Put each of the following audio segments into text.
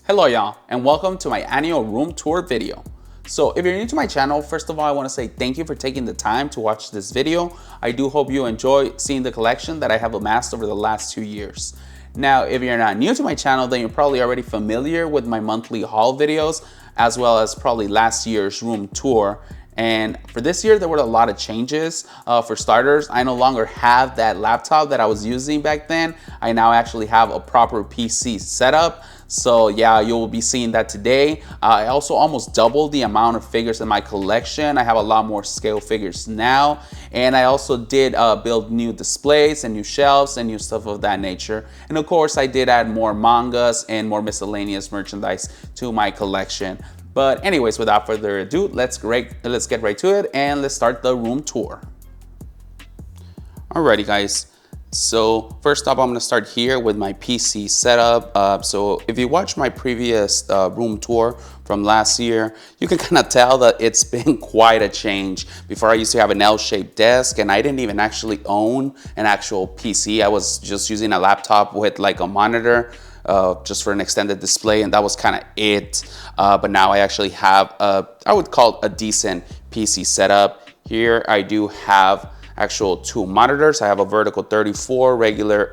Hello y'all, and welcome to my annual room tour video. So if you're new to my channel, first of all, I want to say thank you for taking the time to watch this video. I do hope you enjoy seeing the collection that I have amassed over the last 2 years. Now, if you're not new to my channel, then you're probably already familiar with my monthly haul videos, as well as probably last year's room tour. And for this year, there were a lot of changes. For starters, I no longer have that laptop that I was using back then. I now actually have a proper PC setup. So yeah, you'll be seeing that today. I also almost doubled the amount of figures in my collection. I have a lot more scale figures now. And I also did build new displays and new shelves and new stuff of that nature. And of course, I did add more mangas and more miscellaneous merchandise to my collection. But anyways, without further ado, let's get right to it and let's start the room tour. Alrighty guys, so first up I'm gonna start here with my PC setup. So if you watch my previous room tour from last year, you can kind of tell that it's been quite a change. Before I used to have an L-shaped desk and I didn't even actually own an actual PC. I was just using a laptop with like a monitor. Just for an extended display, and that was kind of it. But now I actually have I would call it a decent PC setup. Here I do have actual two monitors. I have a vertical 34 regular,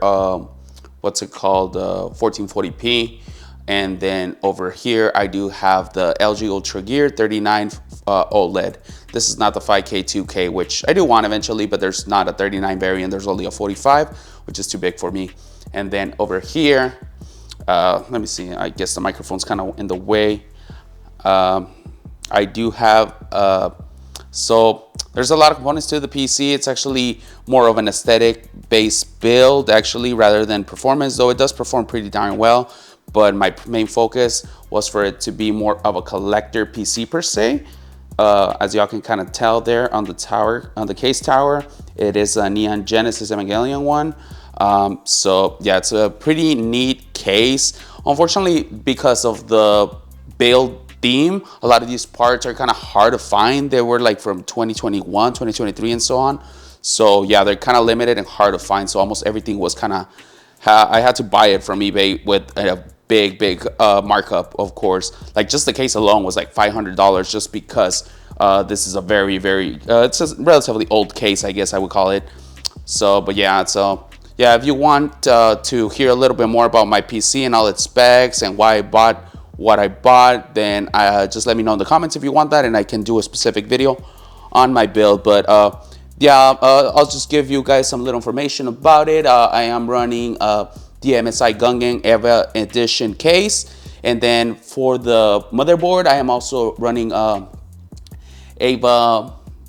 what's it called, 1440p. And then over here I do have the LG Ultra Gear 39 OLED. This is not the 5K 2K, which I do want eventually, but there's not a 39 variant. There's only a 45, which is too big for me. And then over here, let me see, I guess the microphone's kind of in the way. I do have, so there's a lot of components to the PC. It's actually more of an aesthetic based build actually, rather than performance, though it does perform pretty darn well. But my main focus was for it to be more of a collector PC per se. As y'all can kind of tell there on the tower, on the case tower, it is a Neon Genesis Evangelion one. So yeah, it's a pretty neat case. Unfortunately, because of the build theme, a lot of these parts are kind of hard to find. They were like from 2021, 2023 and so on. So yeah, they're kind of limited and hard to find. So almost everything was kind of, I had to buy it from eBay with a big markup, of course. Like just the case alone was like $500 just because this is a very, it's a relatively old case, I guess I would call it. So, but yeah, so yeah, if you want to hear a little bit more about my PC and all its specs and why I bought what I bought, then just let me know in the comments if you want that, and I can do a specific video on my build. But yeah, I'll just give you guys some little information about it. I am running the MSI Gungan EVA Edition case, and then for the motherboard, I am also running EVA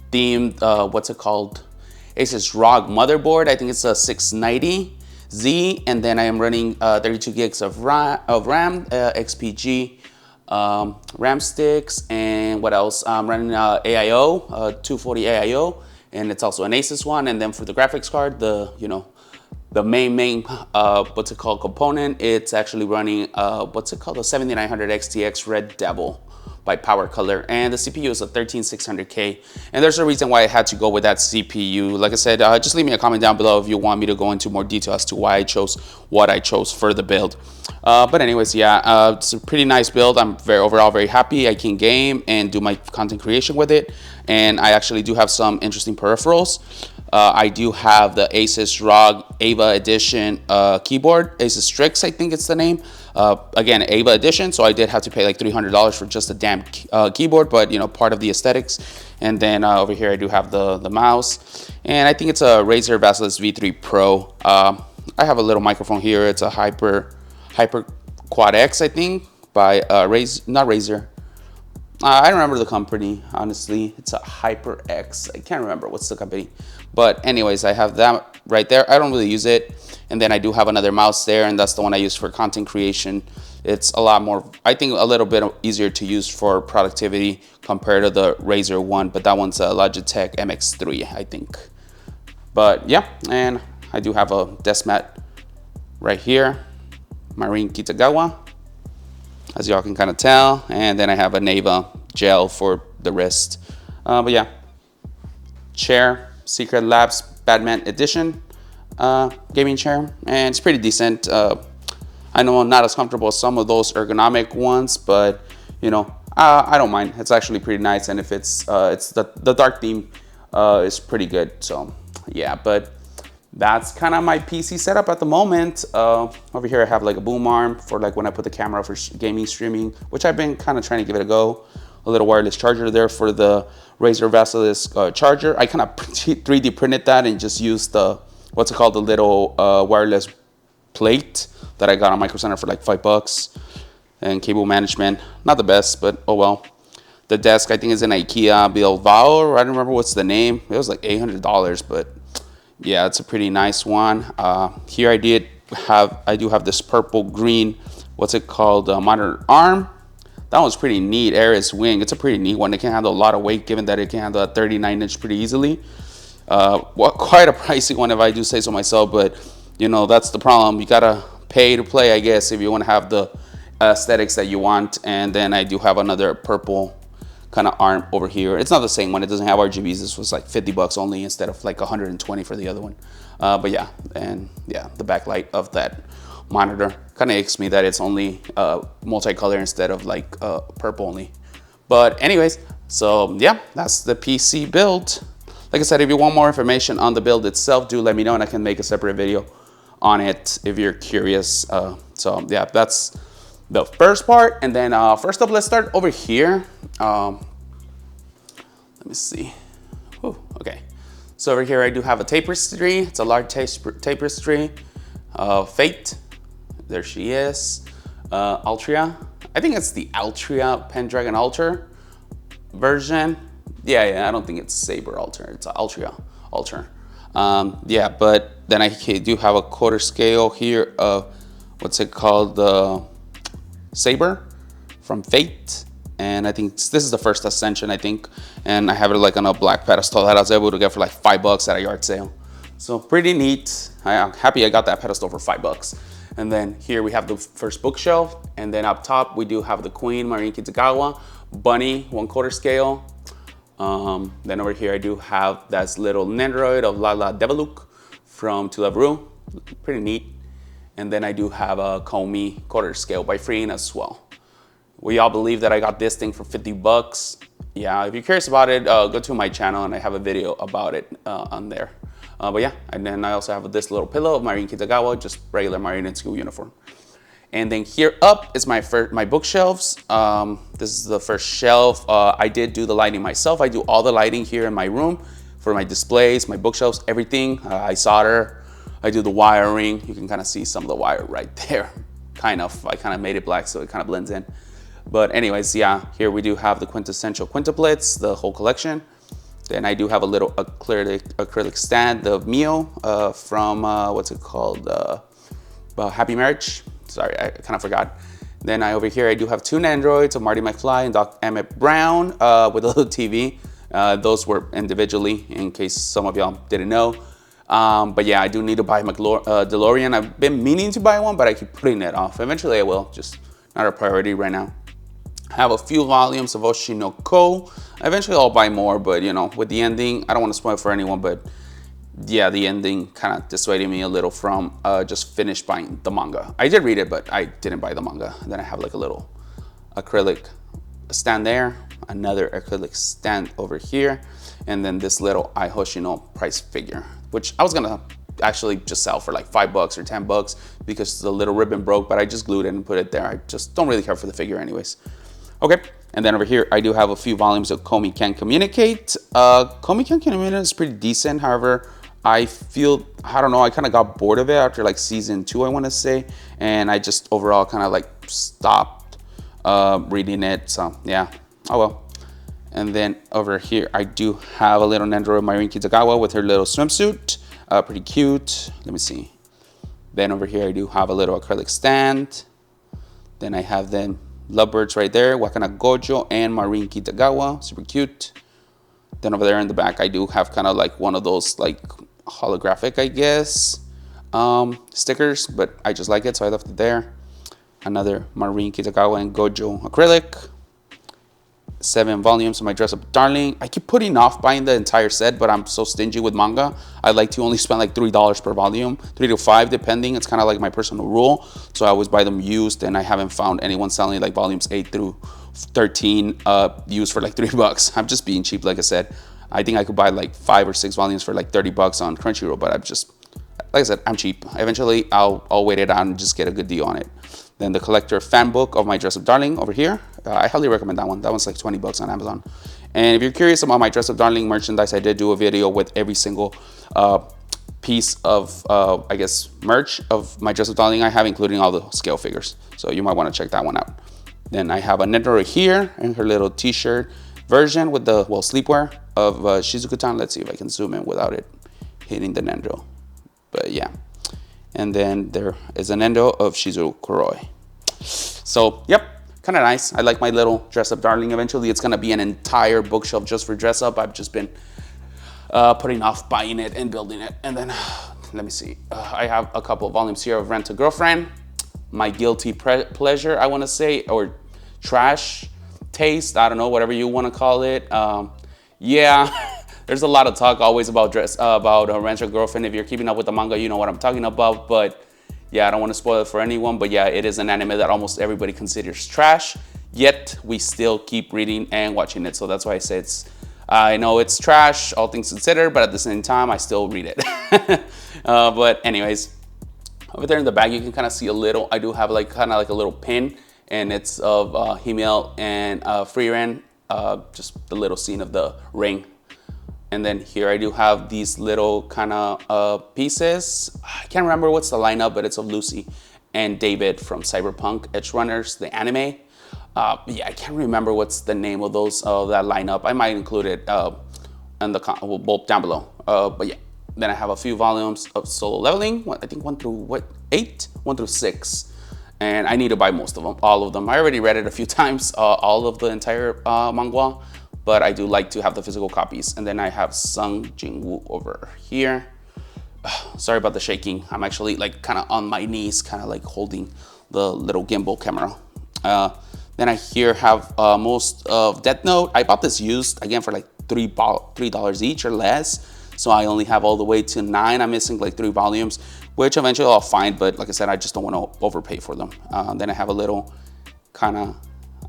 themed, what's it called? Asus ROG motherboard. I think it's a 690Z, and then I am running 32 gigs of RAM, XPG RAM sticks, and what else? I'm running AIO, 240 AIO, and it's also an Asus one. And then for the graphics card, the the main what's it called component, it's actually running what's it called, the 7900 XTX Red Devil by Power Color, and the CPU is a 13600K, and there's a reason why I had to go with that CPU. Like I said, just leave me a comment down below if you want me to go into more detail as to why I chose what I chose for the build. But anyways, yeah, it's a pretty nice build. I'm overall very happy. I can game and do my content creation with it, and I actually do have some interesting peripherals. I do have the Asus ROG EVA Edition keyboard, Asus Strix, I think it's the name. Again, EVA Edition, so I did have to pay like $300 for just a damn keyboard, but you know, part of the aesthetics. And then over here I do have the mouse, and I think it's a Razer Vasalis V3 Pro. I have a little microphone here. It's a Hyper Quad X, I think, by not Razer. I don't remember the company, honestly. It's a HyperX. I can't remember what's the company. But anyways, I have that right there. I don't really use it. And then I do have another mouse there, and that's the one I use for content creation. It's a lot more, I think, a little bit easier to use for productivity compared to the Razer one. But that one's a Logitech MX3, I think. But yeah, and I do have a desk mat right here. Marine Kitagawa, as y'all can kind of tell, and then I have a Neva gel for the wrist. But yeah, chair, Secret Labs Batman Edition gaming chair, and it's pretty decent. I know I'm not as comfortable as some of those ergonomic ones, but you know, I don't mind. It's actually pretty nice, and if it's the dark theme is pretty good. So yeah, but that's kind of my PC setup at the moment. Over here I have like a boom arm for like when I put the camera for gaming streaming, which I've been kind of trying to give it a go. A little wireless charger there for the Razer Basilisk charger. I kind of 3D printed that and just used the, what's it called, the little wireless plate that I got on Micro Center for like $5. And cable management, not the best, but oh well. The desk I think is an IKEA Bilbao, I don't remember what's the name. It was like $800, but yeah, it's a pretty nice one. Here I do have this purple green, what's it called, monitor arm. That one's pretty neat. Ares wing, it's a pretty neat one. It can handle a lot of weight, given that it can handle a 39-inch pretty easily. Quite a pricey one if I do say so myself, but you know, that's the problem. You gotta pay to play, I guess, if you want to have the aesthetics that you want. And then I do have another purple kind of arm over here. It's not the same one. It doesn't have RGBs. This was like $50 only instead of like 120 for the other one. But yeah, and yeah, the backlight of that monitor kind of aches me that it's only multicolor instead of like purple only. But anyways, so yeah, that's the PC build. Like I said, if you want more information on the build itself, do let me know and I can make a separate video on it if you're curious. So yeah, that's the first part. And then first up, let's start over here. Let me see. Whew, okay. So over here, I do have a tapestry. It's a large tapestry. Fate. There she is. Altria. I think it's the Altria Pendragon Altar version. Yeah, I don't think it's Saber Altar. It's Altria Altar. Yeah, but then I do have a quarter scale here of what's it called, the Saber from Fate, and I think this is the first Ascension, I think, and I have it like on a black pedestal that I was able to get for like $5 at a yard sale. So pretty neat. I'm happy I got that pedestal for $5. And then here we have the first bookshelf, and then up top we do have the Queen Marin Kitagawa Bunny 1/4 scale. Then over here I do have that little Nendoroid of Lala Devaluk from To Love Ru, pretty neat. And then I do have a Komi quarter scale by Freen as well. We all believe that I got this thing for $50. Yeah, if you're curious about it, go to my channel and I have a video about it on there. But yeah, and then I also have this little pillow of Marin Kitagawa, just regular Marine school uniform. And then here up is my bookshelves. This is the first shelf. I did do the lighting myself. I do all the lighting here in my room for my displays, my bookshelves, everything. I solder. I do the wiring. You can kind of see some of the wire right there. I kind of made it black so it kind of blends in. But anyways, yeah, here we do have the quintessential quintuplets, the whole collection. Then I do have a little acrylic stand, the Mio from, what's it called? Happy Marriage. Sorry, I kind of forgot. Then over here, I do have two Nandroids of Marty McFly and Doc Emmett Brown with a little TV. Those were individually, in case some of y'all didn't know. But yeah, I do need to buy my DeLorean. I've been meaning to buy one, but I keep putting it off. Eventually I will, just not a priority right now. I have a few volumes of Oshinoko. Eventually I'll buy more, but you know, with the ending, I don't want to spoil it for anyone, but yeah, the ending kind of dissuaded me a little from just finish buying the manga. I did read it, but I didn't buy the manga. And then I have like a little acrylic stand there, another acrylic stand over here, and then this little Ai Hoshino price figure, which I was gonna actually just sell for like $5 or $10 because the little ribbon broke, but I just glued it and put it there. I just don't really care for the figure anyways. Okay, and then over here, I do have a few volumes of Komi Can Communicate. Komi Can Communicate is pretty decent. However, I don't know, I kind of got bored of it after like season 2, I want to say. And I just overall kind of like stopped reading it. So yeah, oh well. And then over here, I do have a little Nendoroid Marin Kitagawa with her little swimsuit. Pretty cute. Let me see. Then over here, I do have a little acrylic stand. Then I have then Lovebirds right there, Wakana Gojo and Marin Kitagawa, super cute. Then over there in the back, I do have kind of like one of those like holographic, I guess, stickers, but I just like it, so I left it there. Another Marin Kitagawa and Gojo acrylic. 7 volumes of my Dress Up Darling. I keep putting off buying the entire set, but I'm so stingy with manga. I like to only spend like $3 per volume, 3 to 5 depending. It's kind of like my personal rule. So I always buy them used, and I haven't found anyone selling like volumes 8 through 13 used for like $3. I'm just being cheap, like I said. I think I could buy like 5 or 6 volumes for like $30 on Crunchyroll, but I'm just, like I said, I'm cheap. Eventually, I'll wait it out and just get a good deal on it. Then the collector fan book of my Dress Up Darling over here. I highly recommend that one. That one's like $20 on Amazon. And if you're curious about my Dress Up Darling merchandise, I did do a video with every single piece of, I guess, merch of my Dress Up Darling I have, including all the scale figures. So you might want to check that one out. Then I have a Netero here and her little t-shirt version with the, well, sleepwear of Shizuku-tan. Let's see if I can zoom in without it hitting the Nendo. But yeah. And then there is an endo of Shizuku Kuroi. So, yep, kind of nice. I like my little Dress Up Darling. Eventually, it's going to be an entire bookshelf just for Dress Up. I've just been putting off buying it and building it. And then, let me see. I have a couple of volumes here of Rent a Girlfriend. My Guilty Pleasure, I want to say, or Trash Taste. I don't know, whatever you want to call it. Yeah. There's a lot of talk always about Rent a Girlfriend. If you're keeping up with the manga, you know what I'm talking about. But yeah, I don't want to spoil it for anyone. But yeah, it is an anime that almost everybody considers trash. Yet we still keep reading and watching it. So that's why I say I know it's trash, all things considered, but at the same time, I still read it. But anyways, over there in the back, you can kind of see a little. I do have like kind of like a little pin, and it's of Himel and Frieren. Just the little scene of the ring. And then here I do have these little kind of pieces. I can't remember what's the lineup, but it's of Lucy and David from Cyberpunk Edge Runners, the anime. Yeah, I can't remember what's the name of those that lineup. I might include it in the down below. But yeah, then I have a few volumes of Solo Leveling. I think 1 through 8, 1 through 6. And I need to buy most of them, all of them. I already read it a few times, all of the entire manga. But I do like to have the physical copies. And then I have Sung Jin-woo over here. Sorry about the shaking. I'm actually like kind of on my knees, kind of like holding the little gimbal camera. Then I here have most of Death Note. I bought this used, again, for like $3 each or less. So I only have all the way to 9. I'm missing like 3 volumes, which eventually I'll find. But like I said, I just don't want to overpay for them. Then I have a little kind of,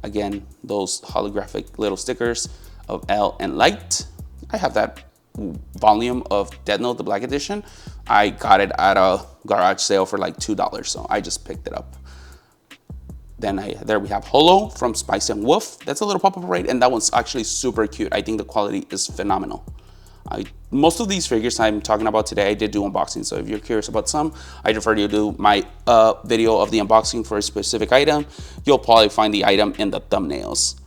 again, those holographic little stickers of L and Light. I have that volume of Death Note, the Black Edition. I got it at a garage sale for like $2, so I just picked it up. Then there we have Holo from Spice and Wolf. That's a little pop-up rate, and that one's actually super cute. I think the quality is phenomenal. Most of these figures I'm talking about today, I did do unboxing, so if you're curious about some, I prefer you to do my video of the unboxing for a specific item. You'll probably find the item in the thumbnails.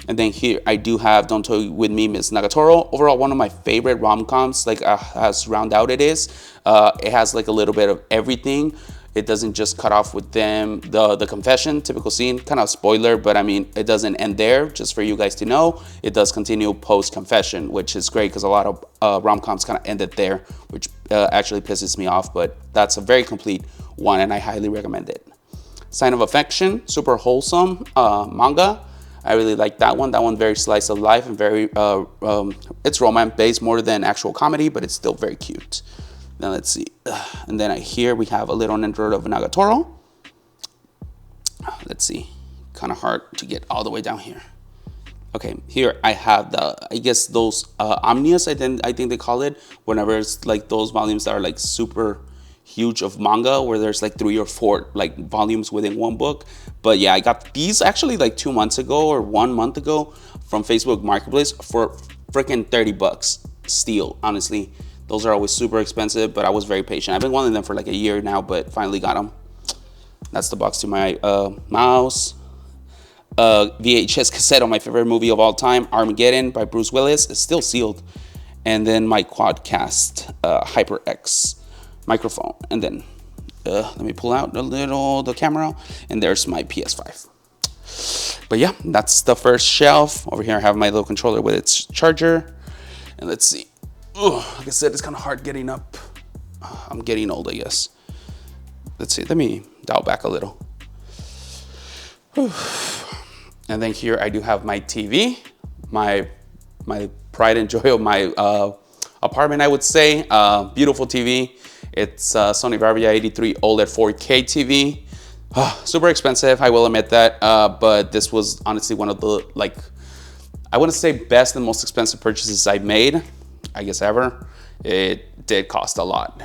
And then here I do have Don't Toy With Me, Miss Nagatoro. Overall, one of my favorite rom-coms, like as round out it is. It has like a little bit of everything. It doesn't just cut off with them, the confession, typical scene, kind of spoiler, but I mean, it doesn't end there, just for you guys to know. It does continue post-confession, which is great because a lot of rom-coms kind of ended there, which actually pisses me off, but that's a very complete one and I highly recommend it. Sign of Affection, super wholesome manga. I really like that one. That one very slice of life and very, it's romance based more than actual comedy, but it's still very cute. Now let's see. And then here we have a little intro of Nagatoro. Let's see. Kind of hard to get all the way down here. Okay, here I have I guess those omnias, I think they call it, whenever it's like those volumes that are like super huge of manga, where there's like 3 or 4 like volumes within one book. But yeah, I got these actually like 2 months ago or 1 month ago from Facebook Marketplace for freaking $30 steal. Honestly, those are always super expensive, but I was very patient. I've been wanting them for like a year now, but finally got them. That's the box to my mouse. VHS cassette on my favorite movie of all time, Armageddon by Bruce Willis. It's still sealed. And then my Quadcast HyperX microphone. And then let me pull out the camera, and there's my PS5. But yeah, that's the first shelf. Over here I have my little controller with its charger. And let's see. Like I said, it's kind of hard getting up. I'm getting old, I guess. Let's see, let me dial back a little. And then here I do have my TV. my pride and joy of my apartment, I would say. Beautiful TV. It's Sony Bravia 83 OLED 4K TV. Super expensive, I will admit that, but this was honestly one of the, like, I wouldn't say best and most expensive purchases I made, I guess ever. It did cost a lot.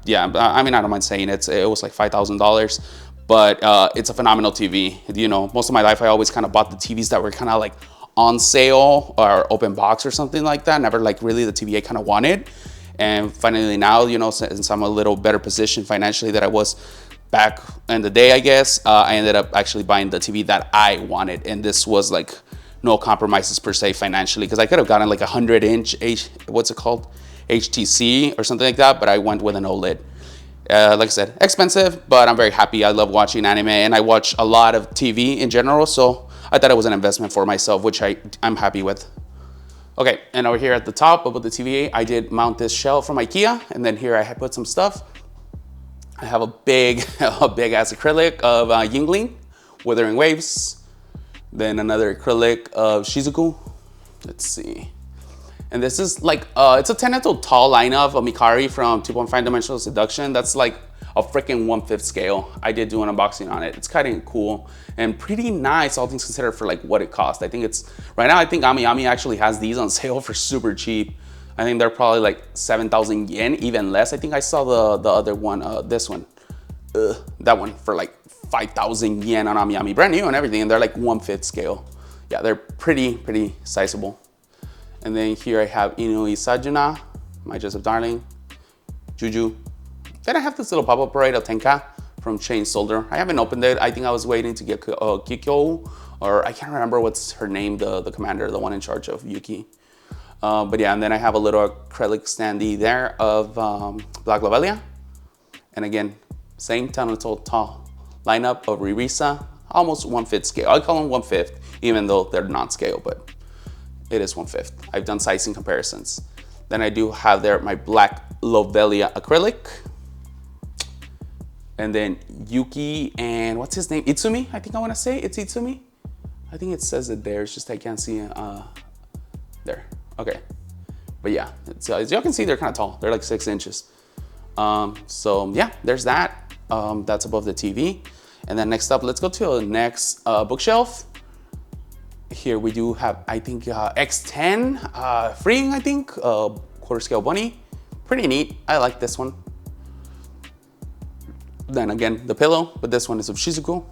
Yeah, I mean, I don't mind saying it was like $5,000, but it's a phenomenal TV. You know, most of my life I always kind of bought the TVs that were kind of like on sale or open box or something like that. Never like really the TV I kind of wanted. And finally now, you know, since I'm a little better position financially than I was back in the day, I guess, I ended up actually buying the TV that I wanted. And this was like no compromises per se financially, because I could have gotten like 100-inch, what's it called? HTC or something like that, but I went with an OLED. Like I said, expensive, but I'm very happy. I love watching anime and I watch a lot of TV in general. So I thought it was an investment for myself, which I'm happy with. Okay, and over here at the top above the TVA, I did mount this shelf from IKEA, and then here I had put some stuff. I have a big ass acrylic of Yingling, Wuthering Waves. Then another acrylic of Shizuku. Let's see. And this is like, it's a 10-inch tall lineup of Mikari from 2.5 Dimensional Seduction. That's like a freaking 1/5 scale. I did do an unboxing on it. It's kind of cool and pretty nice, all things considered, for like what it cost. I think it's, right now I think Ami actually has these on sale for super cheap. I think they're probably like 7,000 yen, even less. I think I saw the other one, this one, that one for like 5,000 yen on Ami, brand new and everything, and they're like 1/5 scale. Yeah, they're pretty sizable. And then here I have Inui Sajuna, My Joseph Darling, Juju. Then I have this little pop-up parade of Tenka from Chain Soldier. I haven't opened it. I think I was waiting to get Kikyo, or I can't remember what's her name, the commander, the one in charge of Yuki. But yeah, and then I have a little acrylic standee there of Black Lovelia. And again, same 10-inch tall lineup of Ririsa, almost 1/5 scale. I call them 1/5, even though they're not scale, but it is 1/5. I've done sizing comparisons. Then I do have there my Black Lovelia acrylic. And then Yuki and what's his name? Itsumi, I think I want to say. It's Itsumi. I think it says it there. It's just I can't see it. There. Okay. But yeah, as y'all can see, they're kind of tall. They're like 6 inches. So yeah, there's that. That's above the TV. And then next up, let's go to the next bookshelf. Here we do have, I think, X10 freeing, I think, quarter scale bunny. Pretty neat. I like this one. Then again, the pillow, but this one is of Shizuku.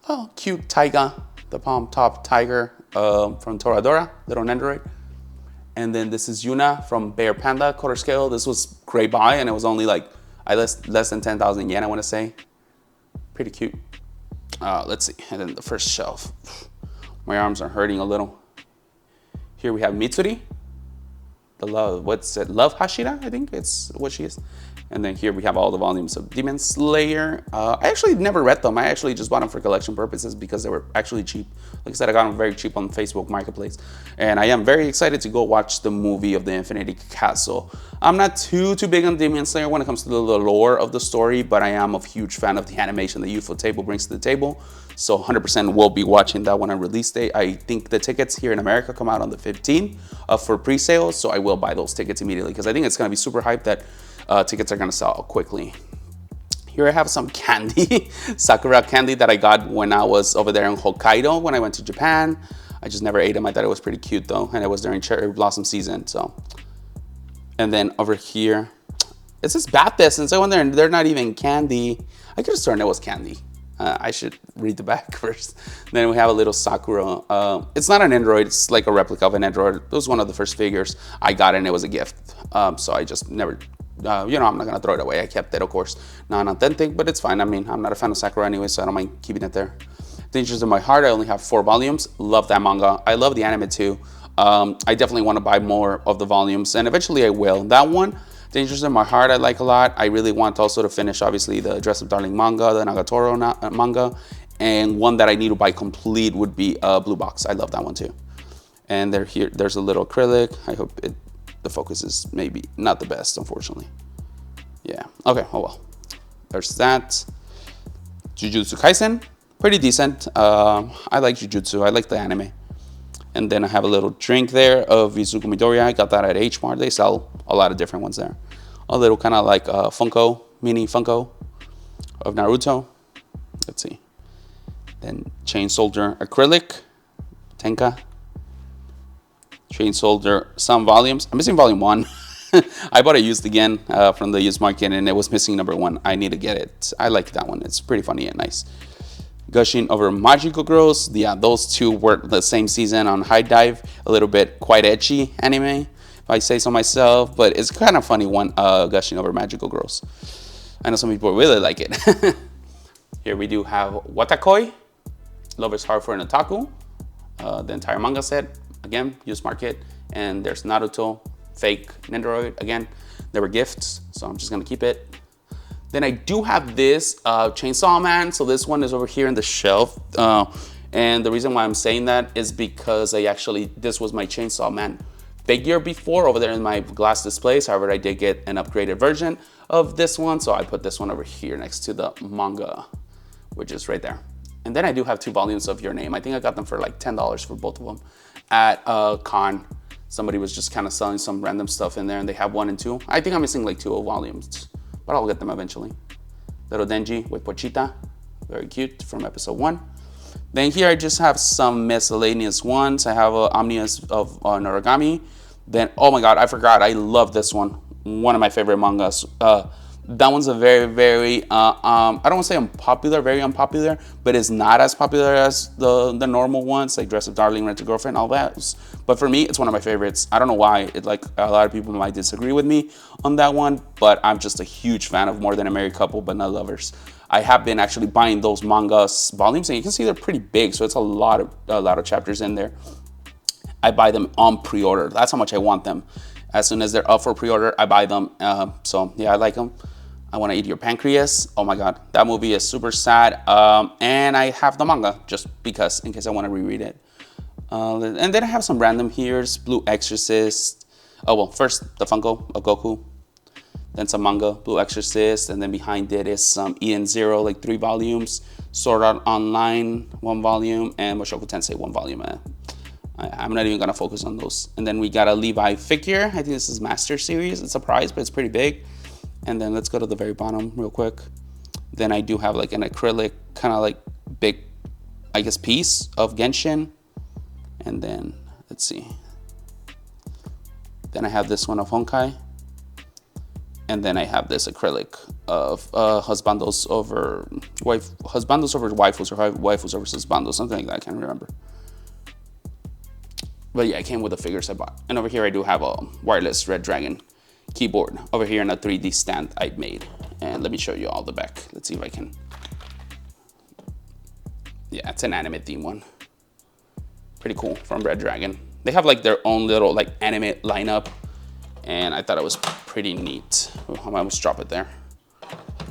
Oh, cute Taiga, the palm top tiger from Toradora, little Nendoroid. And then this is Yuna from Bear Panda, quarter scale. This was great buy, and it was only like less than 10,000 yen, I want to say. Pretty cute. Let's see, and then the first shelf. My arms are hurting a little. Here we have Mitsuri, the love, what's it, Love Hashira, I think it's what she is. And then here we have all the volumes of Demon Slayer. I actually never read them. I actually just bought them for collection purposes because they were actually cheap. Like I said, I got them very cheap on Facebook Marketplace. And I am very excited to go watch the movie of the Infinity Castle. I'm not too big on Demon Slayer when it comes to the lore of the story, but I am a huge fan of the animation that ufotable brings to the table. So 100% will be watching that one on release day. I think the tickets here in America come out on the 15th for pre-sale. So I will buy those tickets immediately because I think it's going to be super hyped that tickets are gonna sell quickly. Here I have some candy, Sakura candy that I got when I was over there in Hokkaido when I went to Japan. I just never ate them. I thought it was pretty cute though, and it was during cherry blossom season. So, and then over here, it says Bath Essence. I wonder, they're not even candy. I could have sworn it was candy. I should read the back first. Then we have a little Sakura. It's not an android, it's like a replica of an android. It was one of the first figures I got and it was a gift. So I just never, you know, I'm not gonna throw it away. I kept it, of course, non-authentic, but it's fine. I mean, I'm not a fan of Sakura anyway, so I don't mind keeping it there. Dangers in My Heart, I only have 4 volumes. Love that manga. I love the anime too. I definitely want to buy more of the volumes, and eventually I will. That one, Dangers in My Heart, I like a lot. I really want also to finish, obviously, the Dress Up Darling manga, the Nagatoro manga, and one that I need to buy complete would be Blue Box. I love that one too. And there's a little acrylic. I hope the focus is maybe not the best, unfortunately. Yeah, okay, oh well. There's that. Jujutsu Kaisen, pretty decent. I like Jujutsu, I like the anime. And then I have a little drink there of Izuku Midoriya. I got that at H Mart. They sell a lot of different ones there. A little kind of like Funko, mini Funko of Naruto. Let's see. Then Chain Soldier acrylic, Tenka. Chain Soldier, some volumes. I'm missing volume 1. I bought it used again from the used market, and it was missing number 1. I need to get it. I like that one. It's pretty funny and nice. Gushing over Magical Girls. Yeah, those two were the same season on High Dive. A little bit quite edgy anime, if I say so myself. But it's kind of funny one, Gushing over Magical Girls. I know some people really like it. Here we do have Watakoi, Love is Hard for an Otaku. The entire manga set, again, used market. And there's Naruto, fake Nendoroid, again. They were gifts, so I'm just gonna keep it. Then I do have this Chainsaw Man. So this one is over here in the shelf. And the reason why I'm saying that is because this was my Chainsaw Man figure before over there in my glass displays. However, I did get an upgraded version of this one. So I put this one over here next to the manga, which is right there. And then I do have 2 volumes of Your Name. I think I got them for like $10 for both of them at a con. Somebody was just kind of selling some random stuff in there, and they have 1 and 2. I think I'm missing like 2 volumes, but I'll get them eventually. Little Denji with Pochita, very cute, from episode 1. Then here I just have some miscellaneous ones. I have Omnius of Noragami. Then, oh my god, I forgot, I love this one. One of my favorite mangas. That one's a very, very, I don't want to say unpopular, very unpopular, but it's not as popular as the normal ones, like Dress Up Darling, Rent a Girlfriend, all that. But for me, it's one of my favorites. I don't know why. Like, a lot of people might disagree with me on that one, but I'm just a huge fan of More Than a Married Couple, but Not Lovers. I have been actually buying those manga volumes, and you can see they're pretty big, so it's a lot of chapters in there. I buy them on pre-order. That's how much I want them. As soon as they're up for pre-order, I buy them. So yeah, I like them. I Want to Eat Your Pancreas. Oh my god, that movie is super sad. And I have the manga just because, in case I want to reread it. And then I have some random here's Blue Exorcist. Oh well, first the Funko of Goku. Then some manga, Blue Exorcist, and then behind it is some Eden Zero, like 3 volumes. Sword Art Online, 1 volume, and Mushoku Tensei, 1 volume. I'm not even gonna focus on those. And then we got a Levi figure. I think this is Master Series. It's a prize, but it's pretty big. And then let's go to the very bottom real quick. Then I do have like an acrylic, kind of like big, I guess, piece of Genshin. And then, let's see. Then I have this one of Honkai. And then I have this acrylic of husbandos over waifus, or waifus over husbandos, something like that, I can't remember. But yeah, it came with the figures I bought. And over here I do have a wireless Red Dragon keyboard over here in a 3D stand I made. And let me show you all the back. Let's see if I can. Yeah, it's an anime theme one. Pretty cool, from Red Dragon. They have like their own little like anime lineup, and I thought it was pretty neat. Oh, I almost drop it there.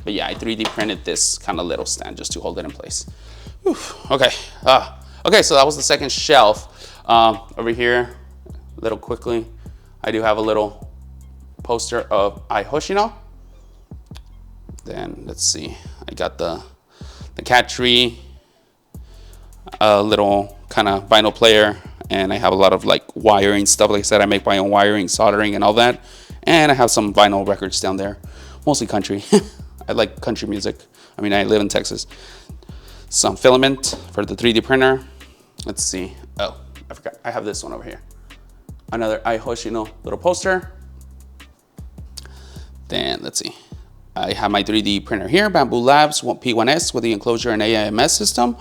But yeah, I 3D printed this kind of little stand just to hold it in place. Whew. Okay, okay, so that was the second shelf. Over here, a little quickly, I do have a little poster of Ai Hoshino. Then let's see, I got the cat tree, a little kind of vinyl player, and I have a lot of like wiring stuff. Like I said, I make my own wiring, soldering, and all that. And I have some vinyl records down there, mostly country. I like country music. I mean, I live in Texas. Some filament for the 3D printer. Let's see. Oh, I forgot. I have this one over here. Another Ai Hoshino little poster. Then let's see. I have my 3D printer here, Bamboo Labs P1S with the enclosure and AIMS system.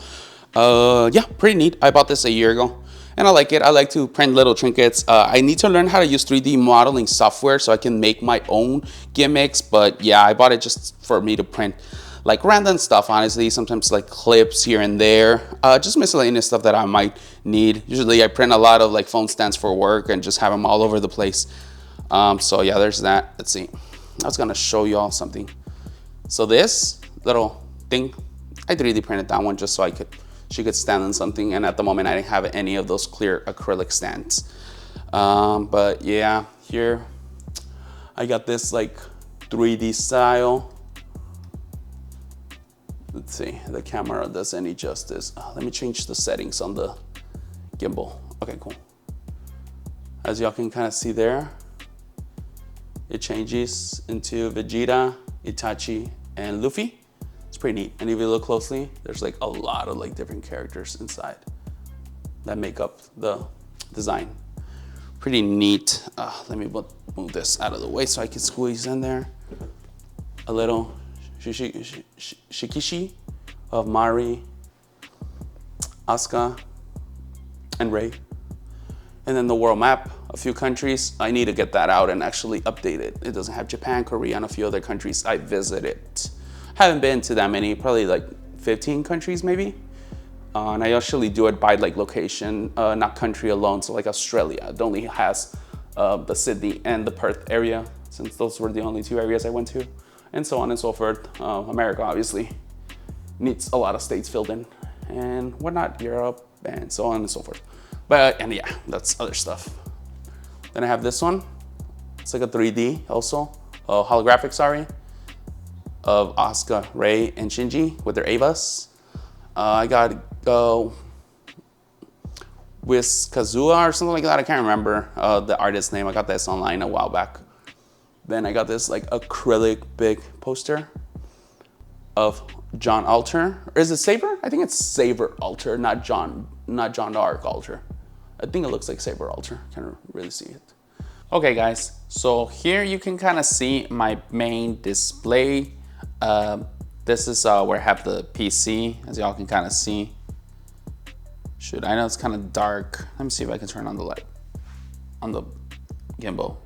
Yeah, pretty neat. I bought this a year ago, and I like it. I like to print little trinkets. I need to learn how to use 3D modeling software so I can make my own gimmicks. But yeah, I bought it just for me to print like random stuff, honestly. Sometimes like clips here and there, just miscellaneous stuff that I might need. Usually I print a lot of like phone stands for work and just have them all over the place. So yeah, there's that. Let's see. I was gonna show y'all something. So this little thing, I 3D printed that one just so she could stand on something, and at the moment I didn't have any of those clear acrylic stands. But yeah, here I got this like 3D style. Let's see, the camera does any justice. Let me change the settings on the gimbal. Okay, cool. As y'all can kind of see there, it changes into Vegeta, Itachi, and Luffy. It's pretty neat. And if you look closely, there's like a lot of like different characters inside that make up the design. Pretty neat. Let me move this out of the way so I can squeeze in there. A little Shikishi of Mari, Asuka, and Rei. And then the world map, a few countries. I need to get that out and actually update it. It doesn't have Japan, Korea, and a few other countries I visited. Haven't been to that many, probably like 15 countries maybe. And I actually do it by like location, not country alone. So like Australia, it only has the Sydney and the Perth area, since those were the only two areas I went to, and so on and so forth. America obviously needs a lot of states filled in and whatnot, Europe, and so on and so forth. But, and yeah, that's other stuff. Then I have this one. It's like a 3D also, holographic, sorry, of Asuka, Rei, and Shinji with their Evas. I got with Kazuha or something like that. I can't remember the artist's name. I got this online a while back. Then I got this like acrylic big poster of John Alter. Or is it Saber? I think it's Saber Alter, not John Dark Alter. I think it looks like Saber Alter. Can't really see it. Okay, guys. So here you can kind of see my main display. This is where I have the PC, as y'all can kind of see. Shoot, I know it's kind of dark. Let me see if I can turn on the light on the gimbal.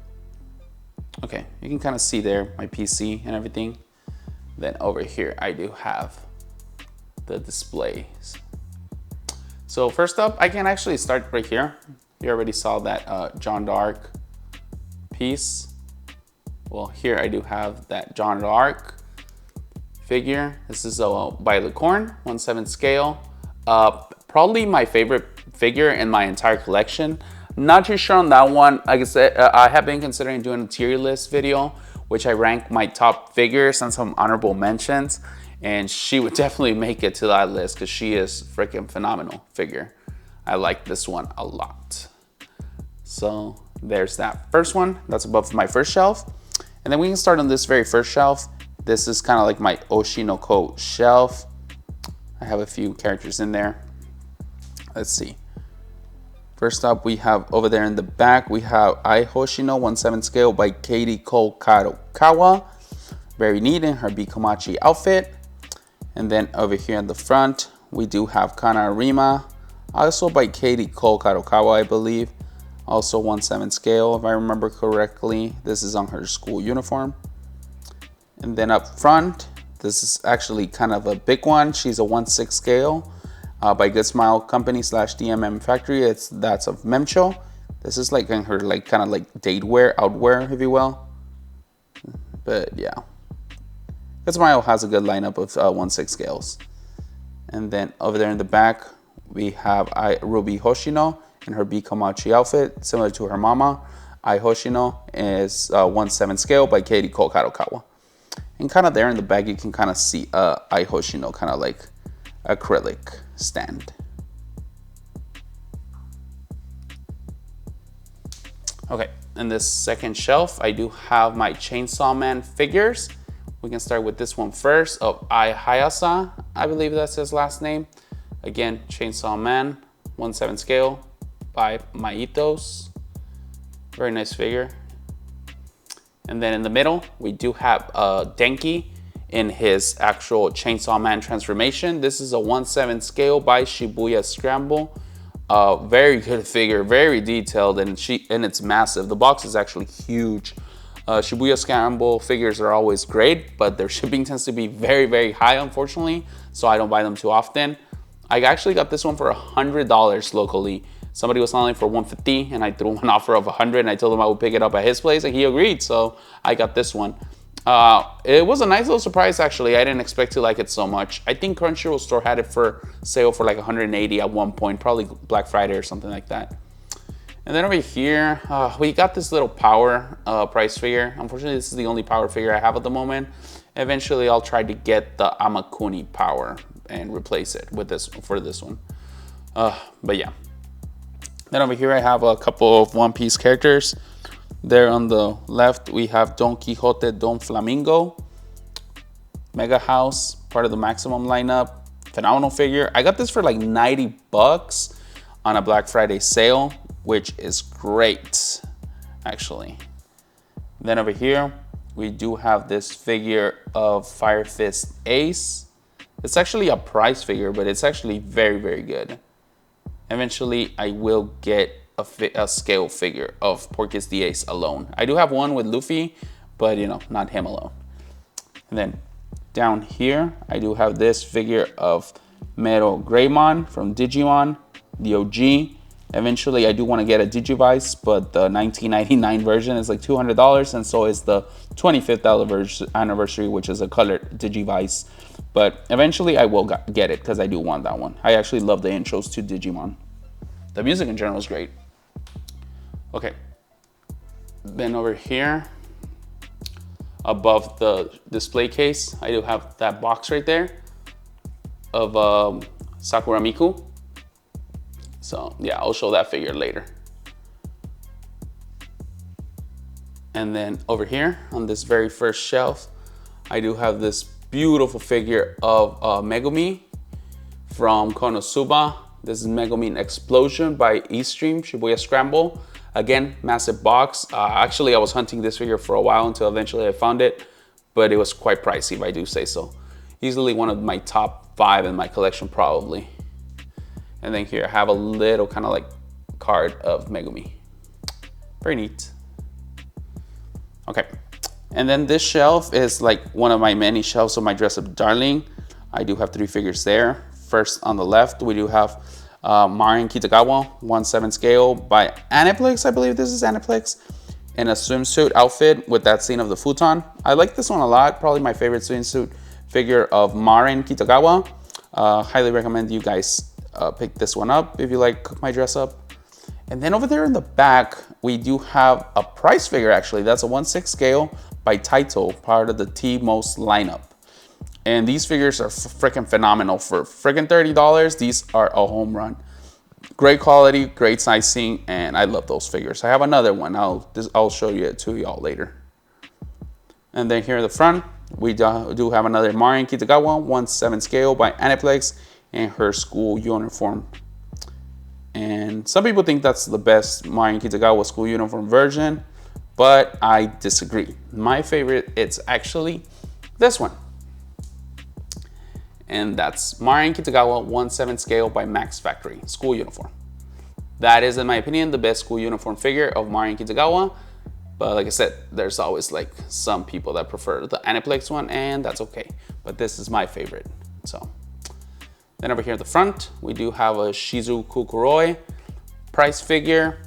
Okay, you can kind of see there my PC and everything. Then over here, I do have the displays. So first up, I can actually start right here. You already saw that John Dark piece. Well, here I do have that John Dark figure. This is by Licorn, 1/7 scale. Probably my favorite figure in my entire collection. Not too sure on that one. Like I said, I have been considering doing a tier list video, which I rank my top figures and some honorable mentions. And she would definitely make it to that list because she is freaking phenomenal figure. I like this one a lot. So there's that first one. That's above my first shelf. And then we can start on this very first shelf. This is kind of like my Oshinoko shelf. I have a few characters in there. Let's see. First up, we have over there in the back, we have Ai Hoshino 1/7 scale by Katie Cole Kadokawa. Very neat in her Bikomachi outfit. And then over here in the front, we do have Kana Rima, also by Katie Cole Kadokawa, I believe. Also 1/7 scale, if I remember correctly. This is on her school uniform. And then up front, this is actually kind of a big one. She's a 1/6 scale by Good Smile Company / DMM Factory. That's of Memcho. This is like in her like kind of like date wear, outwear, if you will. But yeah, Good Smile has a good lineup of 1/6 scales. And then over there in the back, we have Ruby Hoshino in her Bikomachi outfit, similar to her mama. Ai Hoshino is 1/7 scale by Katie Cole Kadokawa. And kind of there in the back, you can kind of see Ai Hoshino kind of like acrylic stand. Okay, in this second shelf, I do have my Chainsaw Man figures. We can start with this one first of Ai Hayasa. I believe that's his last name. Again, Chainsaw Man, 1/7 scale by Maitos. Very nice figure. And then in the middle, we do have Denki in his actual Chainsaw Man transformation. This is a 1/7 scale by Shibuya Scramble. Very good figure, very detailed, and it's massive. The box is actually huge. Shibuya Scramble figures are always great, but their shipping tends to be very, very high, unfortunately, so I don't buy them too often. I actually got this one for $100 locally. Somebody was selling for $150, and I threw him an offer of $100, and I told him I would pick it up at his place, and he agreed, so I got this one. It was a nice little surprise, actually. I didn't expect to like it so much. I think Crunchyroll store had it for sale for like $180 at one point, probably Black Friday or something like that. And then over here, we got this little power price figure. Unfortunately, this is the only power figure I have at the moment. Eventually, I'll try to get the Amakuni power and replace it with this for this one. But yeah. Then over here I have a couple of One Piece characters. There on the left we have Don Quixote Don Flamingo, Mega House, part of the Maximum lineup. Phenomenal figure. I got this for like 90 bucks on a Black Friday sale, which is great, actually. Then over here, we do have this figure of Fire Fist Ace. It's actually a price figure, but it's actually very, very good. Eventually, I will get a scale figure of Porky's the Ace alone. I do have one with Luffy, but you know, not him alone. And then down here, I do have this figure of Metal Greymon from Digimon, the OG. Eventually, I do want to get a Digivice, but the 1999 version is like $200, and so is the 25th anniversary, which is a colored Digivice. But eventually, I will get it because I do want that one. I actually love the intros to Digimon. The music in general is great. Okay, then over here, above the display case, I do have that box right there of Sakura Miku. So yeah, I'll show that figure later. And then over here on this very first shelf, I do have this beautiful figure of Megumi from Konosuba. This is Megumi Explosion by Eastream Shibuya Scramble. Again, massive box. Actually, I was hunting this figure for a while until eventually I found it, but it was quite pricey if I do say so. Easily one of my top 5 in my collection probably. And then here I have a little kind of like card of Megumi. Very neat. Okay, and then this shelf is like one of my many shelves of my Dress Up Darling. I do have 3 figures there. First on the left, we do have Marin Kitagawa, 1/7 scale by Aniplex. I believe this is Aniplex, in a swimsuit outfit with that scene of the futon. I like this one a lot. Probably my favorite swimsuit figure of Marin Kitagawa. Highly recommend you guys pick this one up if you like my dress up. And then over there in the back, we do have a price figure actually. That's a 1/6 scale by Taito, part of the T-Most lineup. And these figures are freaking phenomenal. For freaking $30, these are a home run. Great quality, great sizing, and I love those figures. I have another one. I'll show you it to y'all later. And then here in the front, we do have another Marin Kitagawa, 1/7 scale by Aniplex, in her school uniform. And some people think that's the best Marin Kitagawa school uniform version, but I disagree. My favorite, it's actually this one. And that's Marin Kitagawa 1/7 scale by Max Factory, school uniform. That is, in my opinion, the best school uniform figure of Marin Kitagawa. But like I said, there's always like some people that prefer the Aniplex one, and that's okay. But this is my favorite, so. Then over here at the front, we do have a Shizuku Kuroi price figure.